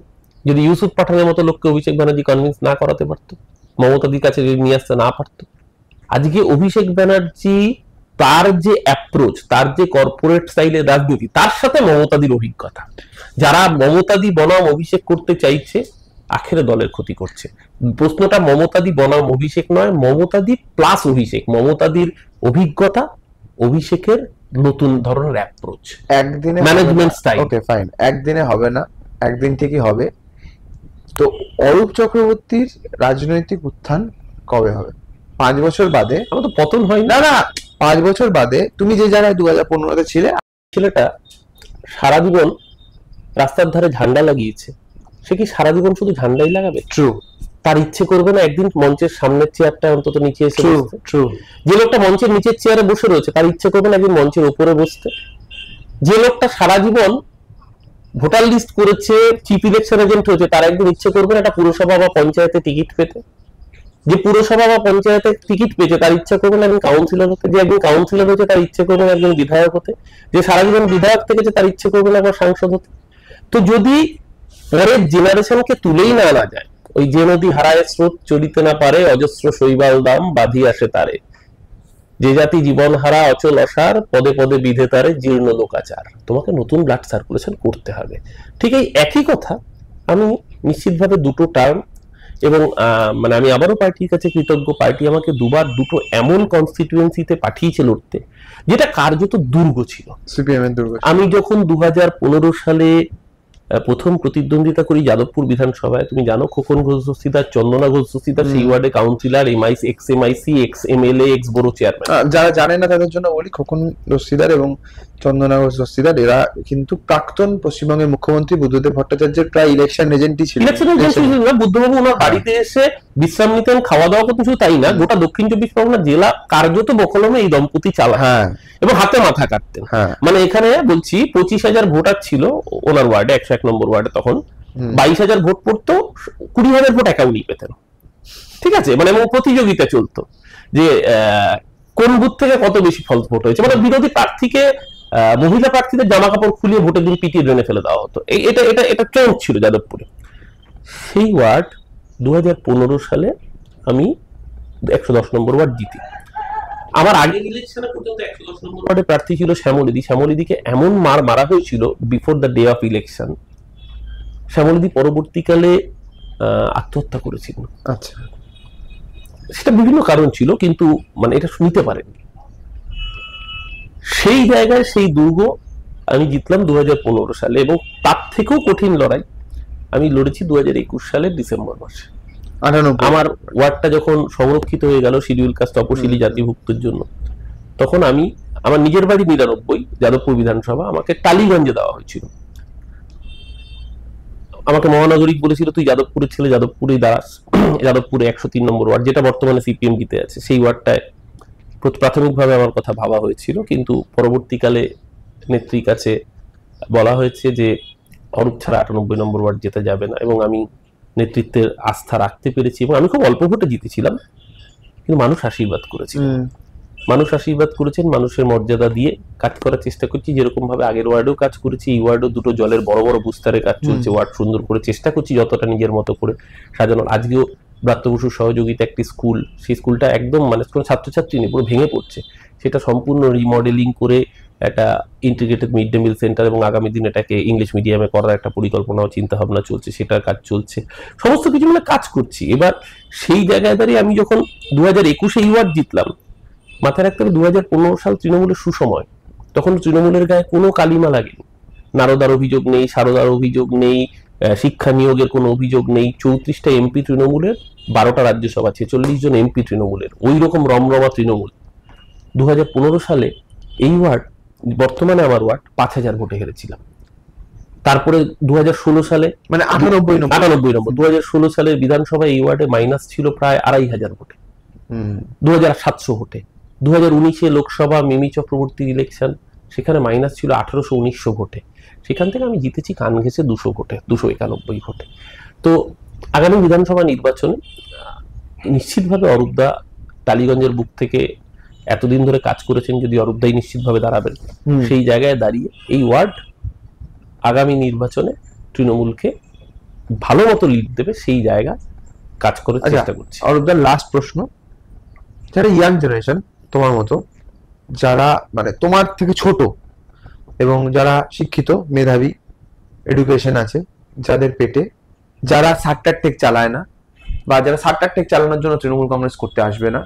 যদি ইউসুফ পাঠানের মতো লোককে অভিষেক ব্যানার্জি কনভিন্স না করাতে পারতো, মমতাদির কাছে যদি নিয়ে আসতে না পারতো। আজকে অভিষেক ব্যানার্জি, তার যে অ্যাপ্রোচ, তার যে কর্পোরেট স্টাইলের রাজনীতি, তার সাথে মমতাদির অভিজ্ঞতা, যারা মমতাদি বনাম অভিষেক করতে চাইছে, আখেরে দলের ক্ষতি করছে। প্রশ্নটা মমতাদি বনাম অভিষেক নয়, মমতাদি প্লাস অভিষেক, মমতাদির অভিজ্ঞতা, অভিষেকের নতুন ধরনের অ্যাপ্রোচ, একদিনে ম্যানেজমেন্ট স্টাইল। ওকে ফাইন, একদিনে হবে না, একদিন ঠিকই হবে। তো অরূপ চক্রবর্তীর রাজনৈতিক উত্থান কবে হবে? 5 বছর বাদে? আমার তো পতন হয় না, 5 বছর বাদে। তুমি যে জায়গায় 2015-তে ছিলে, ছেলেটা সারা জীবন রাস্তার ধারে ঝান্ডা লাগিয়েছে, সে কি সারা জীবন শুধু ঝান্ডাই লাগাবে? ট্রু। তার ইচ্ছে করবে না একদিন মঞ্চের সামনের চেয়ারটা অন্তত নিচে এসে বসতে? ট্রু। যে লোকটা মঞ্চের নিচের চেয়ারে বসে রয়েছে, তার ইচ্ছে করবে না একদিন মঞ্চের উপরে বসতে? যে লোকটা সারা জীবন ভোটার লিস্ট করেছে, চিফ ইলেকশন এজেন্ট হয়েছে, তার একদিন ইচ্ছে করবে না একটা পুরসভা বা পঞ্চায়েতে টিকিট পেতে? যে পুরসভা বা পঞ্চায়েতে টিকিট পেয়েছে, তার ইচ্ছা করবে না একদিন কাউন্সিলর হতে? যে একদিন কাউন্সিলর হয়েছে, তার ইচ্ছে করবে না একজন বিধায়ক হতে? যে সারা জীবন বিধায়ক থেকেছে, তার ইচ্ছে করবে না একবার সাংসদ হতে? তো যদি পরের জেনারেশনকে তুলেই না আনা যায়, ওই যে নদী হারায় স্রোত চলিতে না পারে, অজস্র শৈবাল দাম বাঁধি আসে তারে, যে জাতি জীবন হারা অচল অসার, পদে পদে বিধে তারে জীর্ণ লোকাচার। তোমাকে নতুন ব্লাড সার্কুলেশন করতে হবে। ঠিক এই একই কথা আমি নিশ্চিতভাবে দুটো টার্ম, এবং মানে আমি আবারও পার্টির কাছে কৃতজ্ঞ, পার্টি আমাকে দুবার দুটো এমন কনস্টিটিউয়েন্সিতে পাঠিয়েছে লড়তে, যেটা কার্যত দুর্গ ছিল, সিপিএম এর দুর্গ। আমি যখন 2015 সালে প্রথম প্রতিদ্বন্দ্বিতা করি যাদবপুর বিধানসভায়, তুমি জানো খোকন ঘোষ দস্তিদার, চন্দনা ঘোষ দস্তিদার সেই ওয়ার্ডে councillor, MIC, x MIC, x MLA, x বড় চেয়ারম্যান। যারা জানেন না তাদের জন্য বলি, খোকন দস্তিদার এবং চন্দনা ঘোষ দস্তিদার এরা কিন্তু প্রাক্তন পশ্চিমবঙ্গের মুখ্যমন্ত্রী বুদ্ধদেব ভট্টাচার্যের প্রায় ইলেকশন এজেন্টই ছিল। বুদ্ধবাবু ওনার বাড়িতে এসে বিশ্রাম নিতেন, খাওয়া দাওয়া করতেন, শুধু তাই না, গোটা দক্ষিণ 24 পরগনা জেলা কার্যত বকলমে এই দম্পতি চালান এবং হাতে মাথা কাটতেন। মানে এখানে বলছি 25,000 ভোটার ছিল ওনার ওয়ার্ডে, 101 নম্বর ওয়ার্ডে, তখন 22,000 ভোট পড়তো, 20,000 ভোট একা উনি পেতেন। ঠিক আছে, মানে প্রতিযোগিতা চলতো যে কোন বুথ থেকে কত বেশি ফলস ভোট হয়েছে, মানে বিরোধী প্রার্থীকে, মহিলা প্রার্থীদের জামা কাপড় খুলিয়ে ভোটের দিন পিটিয়ে ড্রেনে ফেলে দেওয়া হতো। এটা ট্রেন্ড ছিল যাদবপুরে। সেই ওয়ার্ড 2015 সালে আমি 110 নম্বর ওয়ার্ড জিতি। আমার আগে ইলেকশনে পর্যন্ত 110 নম্বর ওয়ার্ডে প্রার্থী ছিল শ্যামলিদি। শ্যামলিদিকে এমন মারা হয়েছিল before the day of election, শ্যামলিদি পরবর্তীকালে আত্মহত্যা করেছিল। আচ্ছা, সেটা বিভিন্ন কারণ ছিল, কিন্তু মানে এটা নিতে পারেনি। সেই জায়গায় সেই দুর্গ আমি জিতলাম 2015 সালে, এবং তার থেকেও কঠিন লড়াই আমি লড়েছি 2021 সালের ডিসেম্বর মাসে। আমার ওয়ার্ডটা যখন সংরক্ষিত হয়ে গেল শিডিউল কাস্ট তপশিলি জাতিভুক্তের জন্য, তখন আমি, আমার নিজের বাড়ি 99 যাদবপুর বিধানসভা, আমাকে টালিগঞ্জে দেওয়া হয়েছিল। আমাকে মহানগরিক বলেছিল তুই যাদবপুরের ছেলে, যাদবপুরেই দাঁড়াস। যাদবপুরে 103 নম্বর ওয়ার্ড, যেটা বর্তমানে সিপিএম জিতে আছে, সেই ওয়ার্ডটায় প্রাথমিকভাবে আমার কথা ভাবা হয়েছিল, কিন্তু পরবর্তীকালে নেত্রীর কাছে বলা হয়েছে যে অরূপ ছাড়া 98 নম্বর ওয়ার্ড যেতে যাবে না, এবং আমি নেতৃত্বের আস্থা রাখতে পেরেছি, এবং আমি খুব অল্প ভোটে জিতেছিলাম, কিন্তু মানুষ আশীর্বাদ করেছে, মানুষ আশীর্বাদ করেছেন, মানুষের মর্যাদা দিয়ে কাজ করার চেষ্টা করছি, যেরকম ভাবে আগের ওয়ার্ডেও কাজ করেছি, এই ওয়ার্ডেও দুটো জলের বড় বড় বুস্টারের কাজ চলছে, ওয়ার্ড সুন্দর করে চেষ্টা করছি যতটা নিজের মতো করে সাজানোর। আজকেও ব্রাত্য বসুর সহযোগিতা একটি স্কুল, সেই স্কুলটা একদম মানে কোনো ছাত্রছাত্রী নেই, পুরো ভেঙে পড়ছে, সেটা সম্পূর্ণ রিমডেলিং করে একটা integrated mid day meal centre, এবং আগামী দিন এটাকে ইংলিশ মিডিয়ামে করার একটা পরিকল্পনা ও চিন্তা ভাবনা চলছে, সেটার কাজ চলছে, সমস্ত কিছু মিলে কাজ করছি। এবার সেই জায়গায় দাঁড়িয়ে আমি যখন 2021-এ এই ওয়ার্ড জিতলাম, মাথায় রাখতে হবে 2015 সাল তৃণমূলের সুসময়, তখন তৃণমূলের গায়ে কোনো কালিমা লাগেনি, নারদার অভিযোগ নেই, সারদার অভিযোগ নেই, শিক্ষা নিয়োগের কোনো অভিযোগ নেই, 34টা এমপি তৃণমূলের, 12টা রাজ্যসভা, 46 জন এমপি তৃণমূলের, ওই রকম রমরমা তৃণমূল। 2015 সালে এই ওয়ার্ড, বর্তমানে আমার ওয়ার্ড, 5000 ভোটে হেরেছিলাম। তারপরে 2016 সালে মানে 98 নম্বর 2016 সালের বিধানসভায় এই ওয়ার্ডে মাইনাস ছিল প্রায় 2500 ভোটে, 2700 ভোটে। 2019-এ লোকসভা মিমি চক্রবর্তী ইলেকশন, সেখানে মাইনাস ছিল 1800-1900 ভোটে, সেখান থেকে আমি জিতেছি কান ঘেঁষে 200 ভোটে, 291 ভোটে। তো আগামী বিধানসভা নির্বাচনে নিশ্চিতভাবে অরূপদা টালিগঞ্জের বুক থেকে এতদিন ধরে কাজ করেছেন, যদি অরূপদাই নিশ্চিতভাবে দাঁড়াবেন, সেই জায়গায় দাঁড়িয়ে এই ওয়ার্ড আগামী নির্বাচনে তৃণমূলকে ভালো মতো লিড দেবে, সেই জায়গা কাজ করার চেষ্টা করছি। অরূপদার লাস্ট প্রশ্ন, যারা ইয়াং জেনারেশন তোমার মতো, যারা মানে তোমার থেকে ছোট এবং যারা শিক্ষিত, মেধাবী, এডুকেশন আছে যাদের পেটে, যারা সাট্টার টেক চালায় না, বা যারা সাট্টার টেক চালানোর জন্য তৃণমূল কংগ্রেস করতে আসবে না,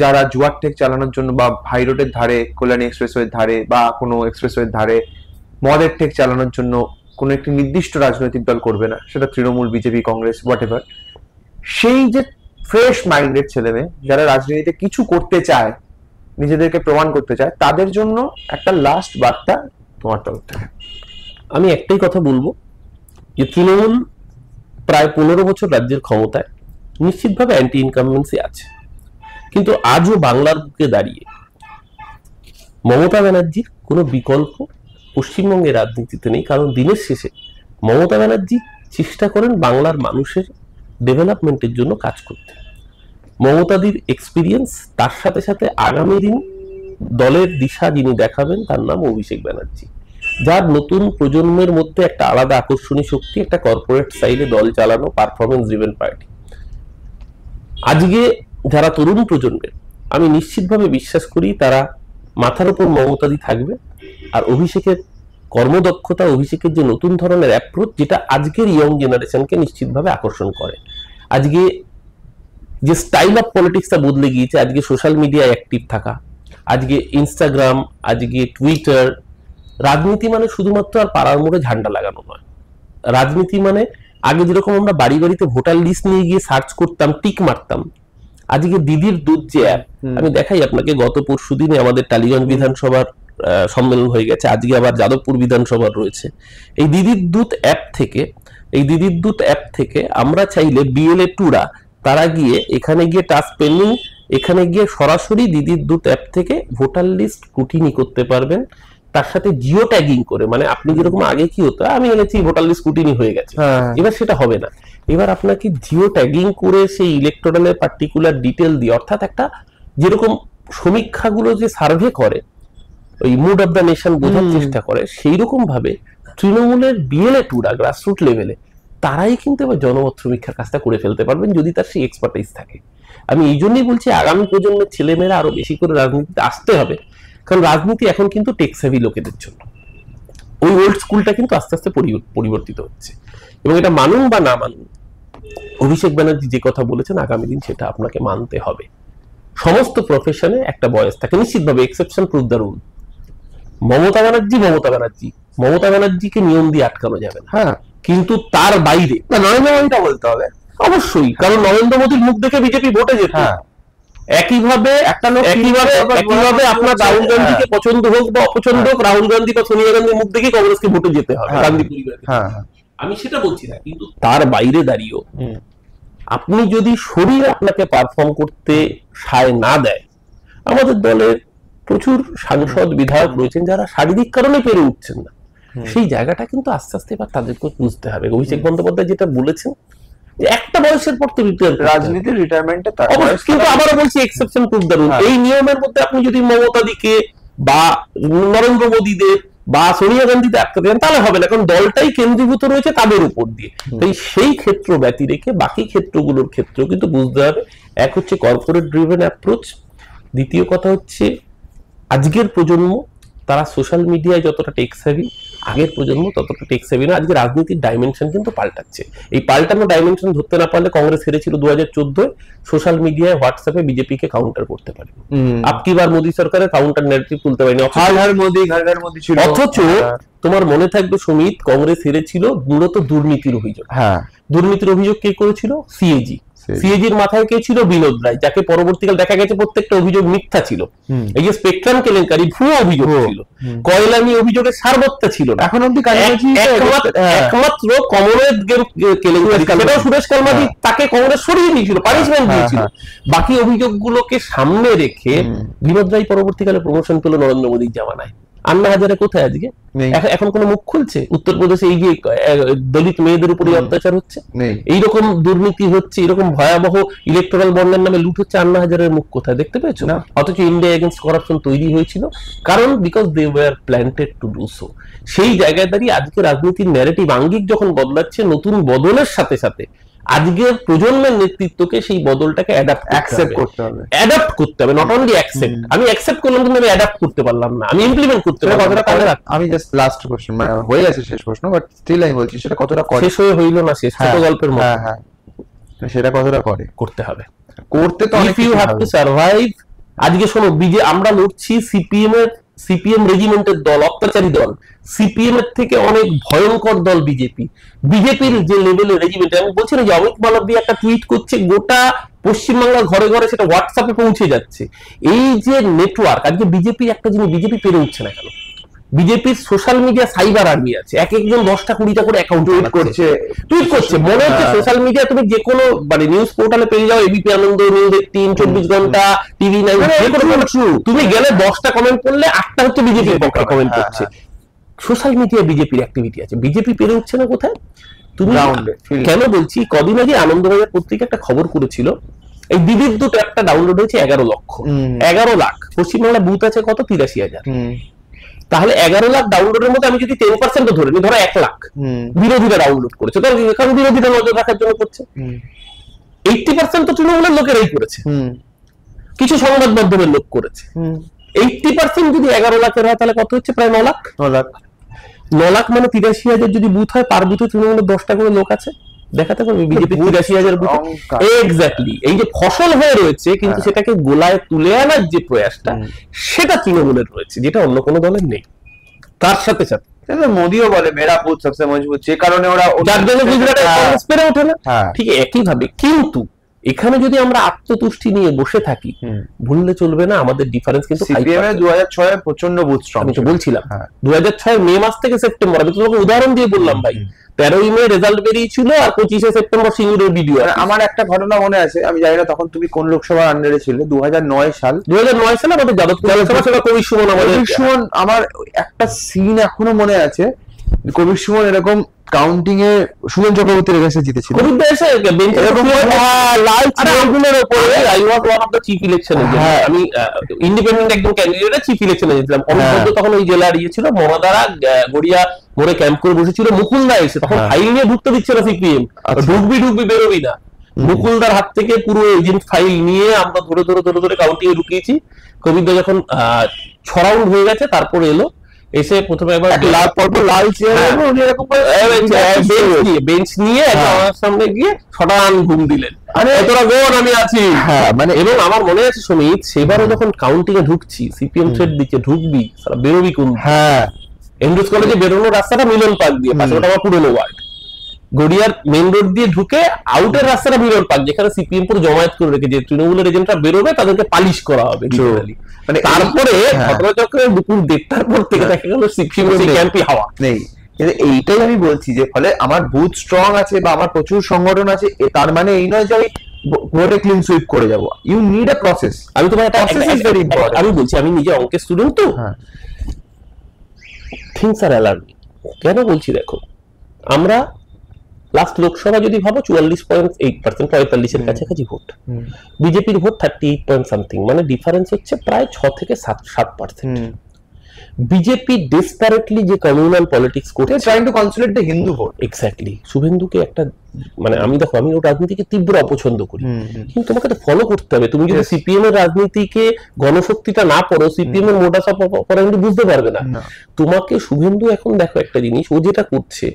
যারা জুয়ার টেক চালানোর জন্য বা হাই রোডের ধারে, কল্যাণী এক্সপ্রেসওয়ের ধারে বা কোনো এক্সপ্রেসওয়ের ধারে মদের টেক চালানোর জন্য কোনো একটি নির্দিষ্ট রাজনৈতিক দল করবে না, সেটা Trinamool, BJP, Congress, what ever, সেই যে ফ্রেশ মাইন্ডেড ছেলে মেয়ে যারা রাজনীতিতে কিছু করতে চায়, নিজেদেরকে প্রমাণ করতে চায়, তাদের জন্য একটা লাস্ট বার্তা তোমার তরফ থেকে। আমি একটাই কথা বলবো, যে তৃণমূল প্রায় 15 বছর রাজ্যের ক্ষমতায়, নিশ্চিতভাবে অ্যান্টি ইনকামবেন্সি আছে, কিন্তু আজও বাংলার বুকে দাঁড়িয়ে মমতা ব্যানার্জির কোনো বিকল্প পশ্চিমবঙ্গের রাজনীতিতে নেই। কারণ দিনের শেষে মমতা ব্যানার্জি চেষ্টা করেন বাংলার মানুষের ডেভেলপমেন্টের জন্য কাজ করতে। মমতাদির এক্সপিরিয়েন্স, তার সাথে সাথে আগামী দিন দলের দিশা যিনি দেখাবেন, তার নাম অভিষেক ব্যানার্জি, যার নতুন প্রজন্মের মধ্যে একটা আলাদা আকর্ষণীয় শক্তি, একটা কর্পোরেট সাইডে দল চালানো, পারফরমেন্স ড্রিভেন পার্টি। আজকে যারা তরুণ প্রজন্মের, আমি নিশ্চিতভাবে বিশ্বাস করি তারা মাথার উপর মমতাদি থাকবে, আর অভিষেকের কর্মদক্ষতা, অভিষেকের যে নতুন ধরনের অ্যাপ্রোচ, যেটা আজকের ইয়ং জেনারেশনকে নিশ্চিতভাবে আকর্ষণ করে। আজকে যে স্টাইল অফ পলিটিক্সটা বদলে গিয়েছে, আজকে সোশ্যাল মিডিয়ায় অ্যাক্টিভ থাকা, আজকে ইনস্টাগ্রাম, আজকে টুইটার, রাজনীতি মানে শুধুমাত্র আর পাড়ার মোড়ে ঝান্ডা লাগানো নয়। রাজনীতি মানে আগে যেরকম আমরা বাড়ি বাড়িতে ভোটার লিস্ট নিয়ে গিয়ে সার্চ করতাম, টিক মারতাম, আজকে দিদির দুধ যে অ্যাপ, আমি দেখাই আপনাকে, গত পরশুদিনে আমাদের টালিগঞ্জ বিধানসভার সম্মেলন হয়ে গেছে, আজকে আবার যাদবপুর বিধানসভার রয়েছে। এই দিদির দুধ অ্যাপ থেকে আমরা চাইলে বিএলএ টুরা তারা গিয়ে এখানে গিয়ে টাস্ক পেন্ডিং, এখানে গিয়ে সরাসরি দিদির দুধ অ্যাপ থেকে ভোটার লিস্ট স্ক্রুটিনি করতে পারবেন, তার সাথে জিও ট্যাগিং করে। মানে আপনি যেরকম আগে কি হতো, আমি এনেছি ভোটার লিস্ট স্ক্রুটিনি হয়ে গেছে, এবার সেটা হবে না, এবার আপনাকে জিও ট্যাগিং করে সেই ইলেকটোরালের পার্টিকুলার ডিটেল দিয়ে, অর্থাৎ একটা যেরকম সমীক্ষাগুলো যে সার্ভে করে, ওই মুড অফ দ্য নেশন বোঝার চেষ্টা করে, সেই রকম ভাবে তৃণমূলের বিএলএ টুরা গ্রাসরুট লেভেলে তারাই কিন্তু এবার জনমত সমীক্ষার কাজটা করে ফেলতে পারবেন, যদি তার সেই এক্সপার্টাইজ থাকে। আমি এই জন্যই বলছি আগামী প্রজন্মের ছেলেমেয়েরা আরো বেশি করে রাজনীতিতে আসতে হবে, কারণ রাজনীতি এখন কিন্তু টেক সেভি লোকেদের জন্য। ওই ওল্ড স্কুলটা কিন্তু আস্তে আস্তে পরিবর্তিত হচ্ছে, এবং এটা মানুন বা না মানুন, অভিষেক ব্যানার্জি যে কথা বলেছেন আগামী দিন সেটা আপনাকে মানতে হবে। সমস্ত প্রফেশনে একটা বয়স থাকে নিশ্চিতভাবে, exception prove the rule. Mamata ব্যানার্জিকে নিয়ম দিয়ে আটকানো যাবে না, হ্যাঁ, কিন্তু তার বাইরে নরেন্দ্র মোদীটা বলতে হবে অবশ্যই, কারণ নরেন্দ্র মোদীর মুখ দেখে বিজেপি ভোটে যেত। একইভাবে আপনার রাহুল গান্ধীকে পছন্দ হোক বা অপছন্দ হোক, রাহুল গান্ধী বা সোনিয়া গান্ধীর মুখ দেখে কংগ্রেসকে ভোটে যেতে হবে, গান্ধী পরিবারকে। আমি সেটা বলছি না, কিন্তু তার বাইরে দাঁড়িয়েও আপনি যদি শরীর আপনাকে পারফর্ম করতে সায় না দেয়, আমাদের দলের প্রচুর সাংসদ বিধায়ক রয়েছেন যারা শারীরিক কারণে পেরে উঠছেন না, সেই জায়গাটা কিন্তু আস্তে আস্তে এবার তাদেরকে বুঝতে হবে। অভিষেক বন্দ্যোপাধ্যায় যেটা বলেছেন যে একটা বয়সের পর তো রাজনীতির রিটায়ারমেন্টে, কিন্তু আবারও বলছি এক্সেপশন টু দ্য রুল। এই নিয়মের মধ্যে আপনি যদি মমতা দিকে বা নরেন্দ্র মোদীদের বা সোনিয়া গান্ধীতে আটকে দেন তাহলে হবে না, কারণ দলটাই কেন্দ্রীভূত রয়েছে তাদের উপর দিয়ে। তাই সেই ক্ষেত্র ব্যতি রেখে বাকি ক্ষেত্রগুলোর ক্ষেত্রেও কিন্তু বুঝতে হবে। এক হচ্ছে কর্পোরেট ড্রিভেন অ্যাপ্রোচ, দ্বিতীয় কথা হচ্ছে আজকের প্রজন্ম তারা সোশ্যাল মিডিয়ায় যতটা টেক সেভি, আগের প্রজন্ম ততটা টেক সেভি না। আজকে রাজনীতির ডাইমেনশন কিন্তু পাল্টাচ্ছে। এই পাল্টানো ডাইমেনশন ধরতে না পারলে কংগ্রেস হেরেছিল 2014 সোশ্যাল মিডিয়ায় হোয়াটসঅ্যাপে বিজেপিকে কাউন্টার করতে পারে। আপকি বার মোদী সরকারের কাউন্টার ন্যারেটিভ তুলতে পারেনি। অথচ তোমার মনে থাকবে সুমিত, কংগ্রেস হেরেছিল মূলত দুর্নীতির অভিযোগ। দুর্নীতির অভিযোগ কে করেছিল? সিএজি। সিএজির মাথায় কে ছিল? বিনোদ রায়, যাকে পরবর্তীকাল দেখা গেছে প্রত্যেকটা অভিযোগ মিথ্যা ছিল। এই যে স্পেকট্রাম কেলেঙ্কারি ভুয়ো অভিযোগ ছিল, কয়লানি অভিযোগে সারবত্তা ছিল না। এখন অব্দি একমাত্র কমনওয়েলথ গেম কেলেঙ্কারি, সেটাও সুরেশ কালমাজি তাকে কংগ্রেস সরিয়ে দিয়েছিল, পানিশমেন্ট দিয়েছিল। বাকি অভিযোগগুলোকে সামনে রেখে বিনোদ রায় পরবর্তীকালে প্রমোশন পেল নরেন্দ্র মোদীর জামানায়। আন্না হাজারে কোথায় আজকে? এখন কোন মুখ খুলছে? উত্তরপ্রদেশে এই যে দলিত মেয়েদের উপরে অত্যাচার হচ্ছে, এইরকম দুর্নীতি হচ্ছে, এরকম ভয়াবহ ইলেকটোরাল বন্ডের নামে লুট হচ্ছে, আন্না হাজারের মুখ কোথায় দেখতে পেয়েছো? অথচ ইন্ডিয়া এগেইনস্ট করাপশন তৈরি হয়েছিল, কারণ because they were planted to do so. সেই জায়গায় দাঁড়িয়ে আজকে রাজনীতির ন্যারেটিভ আঙ্গিক যখন বদলাচ্ছে, নতুন বদলের সাথে সাথে আজকের প্রজন্মের নেতৃত্বকে সেই বদলটাকে অ্যাকসেপ্ট করতে হবে। নট অনলি অ্যাকসেপ্ট, আমি অ্যাকসেপ্ট করলাম কিন্তু আমি অ্যাডাপ্ট করতে পারলাম না, আমি ইমপ্লিমেন্ট করতে পারলাম না। আমি জাস্ট লাস্ট কোশ্চেন, মানে হয়ে গেছে শেষ প্রশ্ন, বাট স্টিল আমি বলছি সেটা কতটা করে? শেষ হইল না, শেষ ছোট গল্পের মতো। সেটা কতটা করে করতে হবে? করতে তো if you have to survive. আজকে শোনো, আমরা লড়ছি সিপিএম রেজিমেন্টের দল, অত্যাচারী দল। সিপিএম এর থেকে অনেক ভয়ঙ্কর দল বিজেপি। বিজেপির যে লেভেলের রেজিমেন্ট, আমি বলছি না যে অমিত মালব্য একটা টুইট করছে, গোটা পশ্চিমবাংলার ঘরে ঘরে সেটা হোয়াটসঅ্যাপে পৌঁছে যাচ্ছে। এই যে নেটওয়ার্ক, আজকে বিজেপি একটা জিনিস বিজেপি পেরে উঠছে না কেন? বিজেপির সোশ্যাল মিডিয়া সাইবার আর্মি আছে, এক একজন 10টা-20টা করে অ্যাকাউন্ট টুইট করছে। মনে হচ্ছে সোশ্যাল মিডিয়া তুমি যে কোনো মানে নিউজ পোর্টালে পেয়ে যাও, এবিপি আনন্দ, নিউজ 18, 24 ঘন্টা, টিভি 9, তুমি গেলে 10টা কমেন্ট করলে 8টা হচ্ছে বিজেপির পক্ষে কমেন্ট করছে। সোশ্যাল মিডিয়া বিজেপির অ্যাক্টিভিটি আছে, বিজেপি পেরে উঠছে না কোথায়? তুমি কেন বলছি, কদিন আগে আনন্দবাজার পত্রিকা একটা খবর করেছিল, এই বিদ্যুৎ অ্যাপটা ডাউনলোড হয়েছে 11 লক্ষ। 11 লাখ। পশ্চিমবাংলা বুথ আছে কত? 83,000। তাহলে 11 লাখ ডাউনলোডের মধ্যে আমি যদি 10% ধরে নিই, ধরো 1 লাখ বিরোধীরা ডাউনলোড করেছে, কারণ বিরোধীরা নজর রাখার জন্য করছে। 80% তো তৃণমূলের লোকেরাই করেছে, কিছু সংবাদ মাধ্যমের লোক করেছে। 80% যদি 11 লাখের হয় তাহলে কত হচ্ছে? প্রায় 9 লাখ। 9 লাখ মানে 83,000 যদি বুথ হয়, পার বুথে তৃণমূলের 10টা করে লোক আছে, দেখাতে পারবে বিজেপি 83,000 বুথ। এক্স্যাক্টলি, এই যে ফসল হয়ে রয়েছে কিন্তু সেটাকে গোলায় তুলে আনার যে প্রয়াসটা, সেটা তৃণমূলের রয়েছে, যেটা অন্য কোনো দলের নেই। তার সাথে সাথে মোদিও বলে মেরা বুথ সবচেয়ে মজবুত, যে কারণে ওরা যার জন্য গুজরাটে কংগ্রেস পেরে ওঠে না। ঠিক একই ভাবে কিন্তু এখানে যদি আমরা আত্মতুষ্টি নিয়ে বসে থাকি, ভুললে চলবে না, আমাদের ডিফারেন্স কিন্তু সিপিএম এর 2006 প্রচন্ড বুথ স্ট্রং। আমি তো বলছিলাম 2006 মে মাস থেকে সেপ্টেম্বর, আমি তোমাকে উদাহরণ দিয়ে বললাম ভাই, 13ই মে রেজাল্ট বেরিয়েছিল আর 25শে সেপ্টেম্বর সিঙ্গুরের ভিডিও। আমার একটা ঘটনা মনে আছে, আমি জানি না তখন তুমি কোন লোকসভার আন্ডারে ছিলে, 2009 সালে আমাদের যাদবপুর লোকসভা, সেটা কবির সুমন। আমার একটা সিন এখনো মনে আছে, কবির সুমন এরকম কাউন্টিং এ সুমন চক্রবর্তী রেখে জিতেছিল, আমি ইন্ডিপেন্ডেন্ট একদম ক্যান্ডিডেট, চিফ ইলেকশনে জিতলাম। তখন ওই জেলার ইয়ে ছিল, মহাদারা গড়িয়া মোড়ে ক্যাম্প করে বসেছিল। মুকুলদা এসে তখন ফাইল নিয়ে ঢুকতে দিচ্ছে না সিপিএম, ঢুকবি বেরোবি না। মুকুলদার হাত থেকে পুরো এজেন্ট ফাইল নিয়ে আমরা ধরে ধরে ধরে ধরে কাউন্টিং এ ঢুকিয়েছি। কবিরদা যখন 6 রাউন্ড হয়ে গেছে তারপরে এলো, এসে প্রথমে একবার লাল বেঞ্চ নিয়ে আমার সামনে গিয়ে 6টা রান ঘুম দিলেন, তোরা গোন আমি আছি। মানে এবং আমার মনে আছে সুমিত, সেবারও যখন কাউন্টিং এ ঢুকছি, সিপিএম থ্রেড দিচ্ছে ঢুকবি বেরোবি কোন, এন্ড্রুজ কলেজে বেরোনোর রাস্তাটা মিলন পার্ক দিয়ে, পাশে ওটা আমার পুরনো ওয়ার্ড, গড়িয়ার মেন রোড দিয়ে ঢুকে আউটের রাস্তাটা মিলন পার্ক, যেখানে সিপিএম পুরো জমায়েত করে রেখে যে তৃণমূলের এজেন্টরা বেরোবে তাদেরকে পালিশ করা হবে। মানে তারপরে ঘটনাচক্রে দুপুর 1:30টার পর থেকে দেখা গেল সিপিএম ক্যাম্পে হাওয়া নেই। এইটাই আমি বলছি যে ফলে আমার বুথ স্ট্রং আছে বা আমার প্রচুর সংগঠন আছে, তার মানে এই নয় যে আমি ভোটে ক্লিন সুইপ করে যাব। You need a process. আমি তোমার আমি বলছি, আমি নিজে অঙ্কের স্টুডেন্ট তো, থিংস আর অ্যালার্মিং। কেন বলছি দেখো, আমরা লাস্ট লোকসভা যদি ভাবো 44.8%, 45-এর কাছাকাছি ভোট, বিজেপির ভোট 38 পয়েন্ট সামথিং, মানে ডিফারেন্স হচ্ছে প্রায় 6 থেকে 7%। বিজেপি ডেসপারেটলি যে কমিউনাল পলিটিক্স করছে, trying to consolidate the Hindu ভোট। এক্স্যাক্টলি। শুভেন্দুকে একটা, মানে আমি দেখো, আমি ওর রাজনীতিকে তীব্র অপছন্দ করি, কিন্তু তোমাকে তো ফলো করতে হবে। তুমি যদি সিপিএম এর রাজনীতিকে, গণশক্তিটা না পড়ো, সিপিএম এর মোডাস অপারেন্ডি বুঝতে পারবে না। তোমাকে শুভেন্দু এখন দেখো একটা জিনিস, ও যেটা করছে,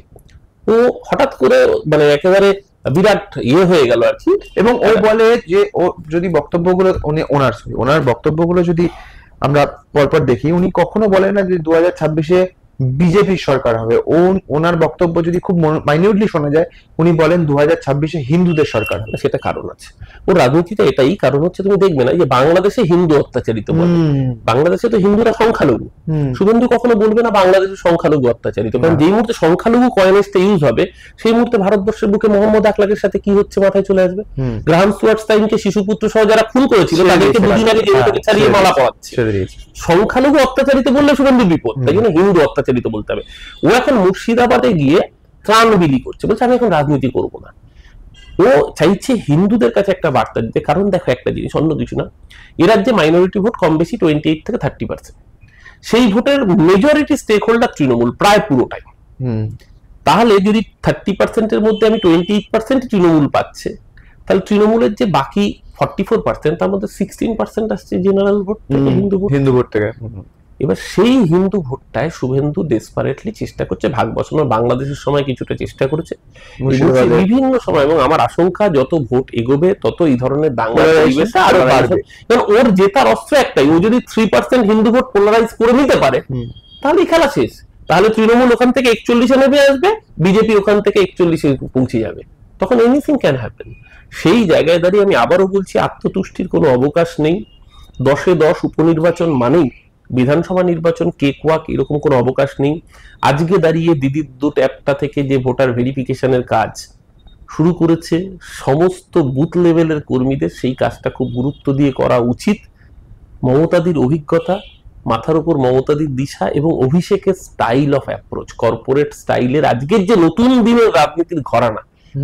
ও হঠাৎ করে মানে একেবারে বিরাট হয়ে গেল আর কি। এবং ও বলে যে ও যদি বক্তব্যগুলো ওনার বক্তব্যগুলো যদি আমরা পরপর দেখি, উনি কখনো বলেন না যে 2026-এ বিজেপির সরকার হবে। ওনার বক্তব্য যদি খুব মাইনিউটলি শোনা যায়, উনি বলেন 2026-এ হিন্দুদের সরকার হবে। সেটা কারণ আছে, ওর রাজনীতিটা এটাই কারণ হচ্ছে, তুমি দেখবে না যে বাংলাদেশে হিন্দু অত্যাচারিত বলে, বাংলাদেশে তো হিন্দুরা সংখ্যালঘু। শুভেন্দু কখনো বলবে না বাংলাদেশের সংখ্যালঘু অত্যাচারিত, কারণ যেই মুহূর্তে সংখ্যালঘু কয়েনেজটা ইউজ হবে, সেই মুহূর্তে ভারতবর্ষের বুকে মোহাম্মদ আকলাকের সাথে কি হচ্ছে মাথায় চলে আসবে। গ্রাহাম স্টুয়ার্ট স্টাইনকে শিশুপুত্র সহ যারা খুন করেছিল, তাদেরকে দুদিন আগে জেল থেকে ছাড়িয়ে মালা পরাচ্ছে। সংখ্যালঘু অত্যাচারিত বললে শুভেন্দু বিপদ, তাই জন্য হিন্দু অত্যাচারিত বলতে হবে। ও এখন মুর্শিদাবাদে গিয়ে ত্রাণ বিলি করছে, বলছে আমি এখন রাজনীতি করবো না। ও চাইছে হিন্দুদের কাছে একটা বার্তা দিতে, কারণ দেখো একটা জিনিস, অন্য কিছু না, এ রাজ্যে মাইনরিটি ভোট কম বেশি 28 থেকে 30%। সেই ভোটের মেজরিটি স্টেক হোল্ডার তৃণমূল, প্রায় পুরোটাই। তাহলে যদি 30%-এর মধ্যে আমি 28% তৃণমূল পাচ্ছে, তাহলে তৃণমূলের যে বাকি 44%, তার মধ্যে 16% আসছে জেনারেল ভোট থেকে, হিন্দু ভোট থেকে। এবার সেই হিন্দু ভোটটায় শুভেন্দু ডেসপারেটলি চেষ্টা করছে ভাগ বসানোর। বাংলাদেশের সময় কিছুটা চেষ্টা করেছে, বিভিন্ন সময়, এবং আমার আশঙ্কা যত ভোট এগোবে তত এই ধরনের দাঙ্গা পরিবেশটা আরো বাড়বে। কারণ ওর জেতার অস্ত্র একটাই, ও যদি 3% হিন্দু ভোট পোলারাইজ করে নিতে পারে, তাহলে খেলা শেষ। তাহলে তৃণমূল ওখান থেকে 41-এ নেমে আসবে, বিজেপি ওখান থেকে 41-এ পৌঁছে যাবে, তখন এনিথিং ক্যান হ্যাপেন। সেই জায়গায় দাঁড়িয়ে আমি আবারও বলছি, আত্মতুষ্টির কোনো অবকাশ নেই। 10-এ 10 উপনির্বাচন মানেই বিধানসভা নির্বাচন, কেকওয়াক, এরকম কোনো অবকাশ নেই। আজকে দাঁড়িয়ে দিদির দুট অ্যাপটা থেকে যে ভোটার ভেরিফিকেশনের কাজ শুরু করেছে, সমস্ত বুথ লেভেলের কর্মীদের সেই কাজটা খুব গুরুত্ব দিয়ে করা উচিত। মমতাদির অভিজ্ঞতা, মাথার উপর মমতাদির দিশা এবং অভিষেকের স্টাইল অফ অ্যাপ্রোচ, কর্পোরেট স্টাইলের আজকের যে নতুন দিনের রাজনীতির ঘরানা,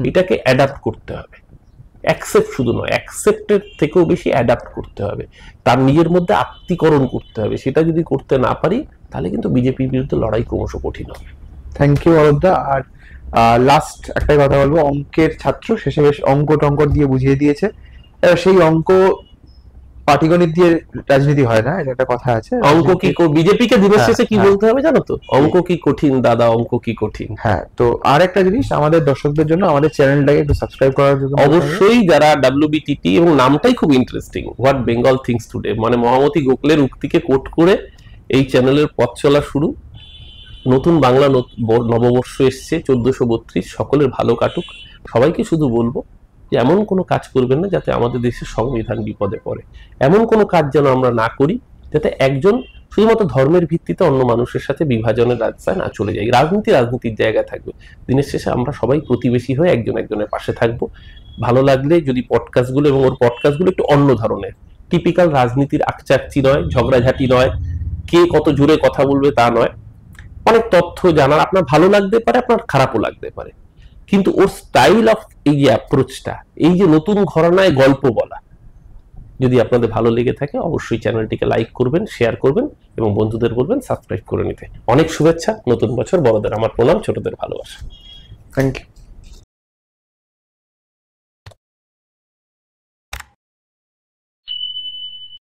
এটাকে অ্যাডাপ্ট করতে হবে। অ্যাকসেপ্ট শুধু নয়, অ্যাকসেপ্টের থেকেও বেশি অ্যাডাপ্ট করতে হবে, তার নিজের মধ্যে আত্মীকরণ করতে হবে। সেটা যদি করতে না পারি, তাহলে কিন্তু বিজেপির বিরুদ্ধে লড়াই ক্রমশ কঠিন হবে। থ্যাংক ইউ অরূপদা। আর লাস্ট একটাই কথা বলবো, অঙ্কের ছাত্র, শেষে বেশ অঙ্ক টঙ্ক দিয়ে বুঝিয়ে দিয়েছে। সেই অঙ্ক পাটিগণিত দিয়ে রাজনীতি হয় না, এটা একটা কথা আছে। অঙ্ক কি বিজেপিকে দিনের শেষে কি বলতে হবে জানো তো, অঙ্ক কি কঠিন দাদা, অঙ্ক কি কঠিন। হ্যাঁ, তো আর একটা জিনিস, আমাদের দর্শকদের জন্য আমাদের চ্যানেলটাকে একটু সাবস্ক্রাইব করার জন্য অবশ্যই, যারা WBTT, এবং নামটাই খুব interesting, what Bengal things today, মানে মহামতি গোখলের উক্তিকে কোট করে এই চ্যানেলের পথ চলা শুরু। নতুন বাংলা নববর্ষ এসছে 1432, সকলের ভালো কাটুক। সবাইকে শুধু বলবো যে এমন কোনো কাজ করবেন না যাতে আমাদের দেশের সংবিধান বিপদে পড়ে। এমন কোনো কাজ যেন আমরা না করি যাতে একজন শুধুমাত্র ধর্মের ভিত্তিতে অন্য মানুষের সাথে বিভাজনের রাস্তায় না চলে যায়। রাজনীতির জায়গা থাকবে, দিনের শেষে আমরা সবাই প্রতিবেশী হয়ে একজন একজনের পাশে থাকবো। ভালো লাগলে যদি পডকাস্টগুলো, এবং ওর পডকাস্টগুলো একটু অন্য ধরনের, টিপিক্যাল রাজনীতির আকচাকচি নয়, ঝগড়াঝাটি নয়, কে কত জোরে কথা বলবে তা নয়, অনেক তথ্য জানার, আপনার ভালো লাগতে পারে, আপনার খারাপও লাগতে পারে, কিন্তু ওর স্টাইল অফ এই যে অ্যাপ্রোচটা, এই যে নতুন ঘরানায় গল্প বলা, যদি আপনাদের ভালো লেগে থাকে অবশ্যই চ্যানেলটিকে লাইক করবেন, শেয়ার করবেন এবং বন্ধুদের বলবেন সাবস্ক্রাইব করে নিতে। অনেক শুভেচ্ছা, নতুন বছর, বড়দের আমার প্রণাম, ছোটদের ভালোবাসা। Thank you.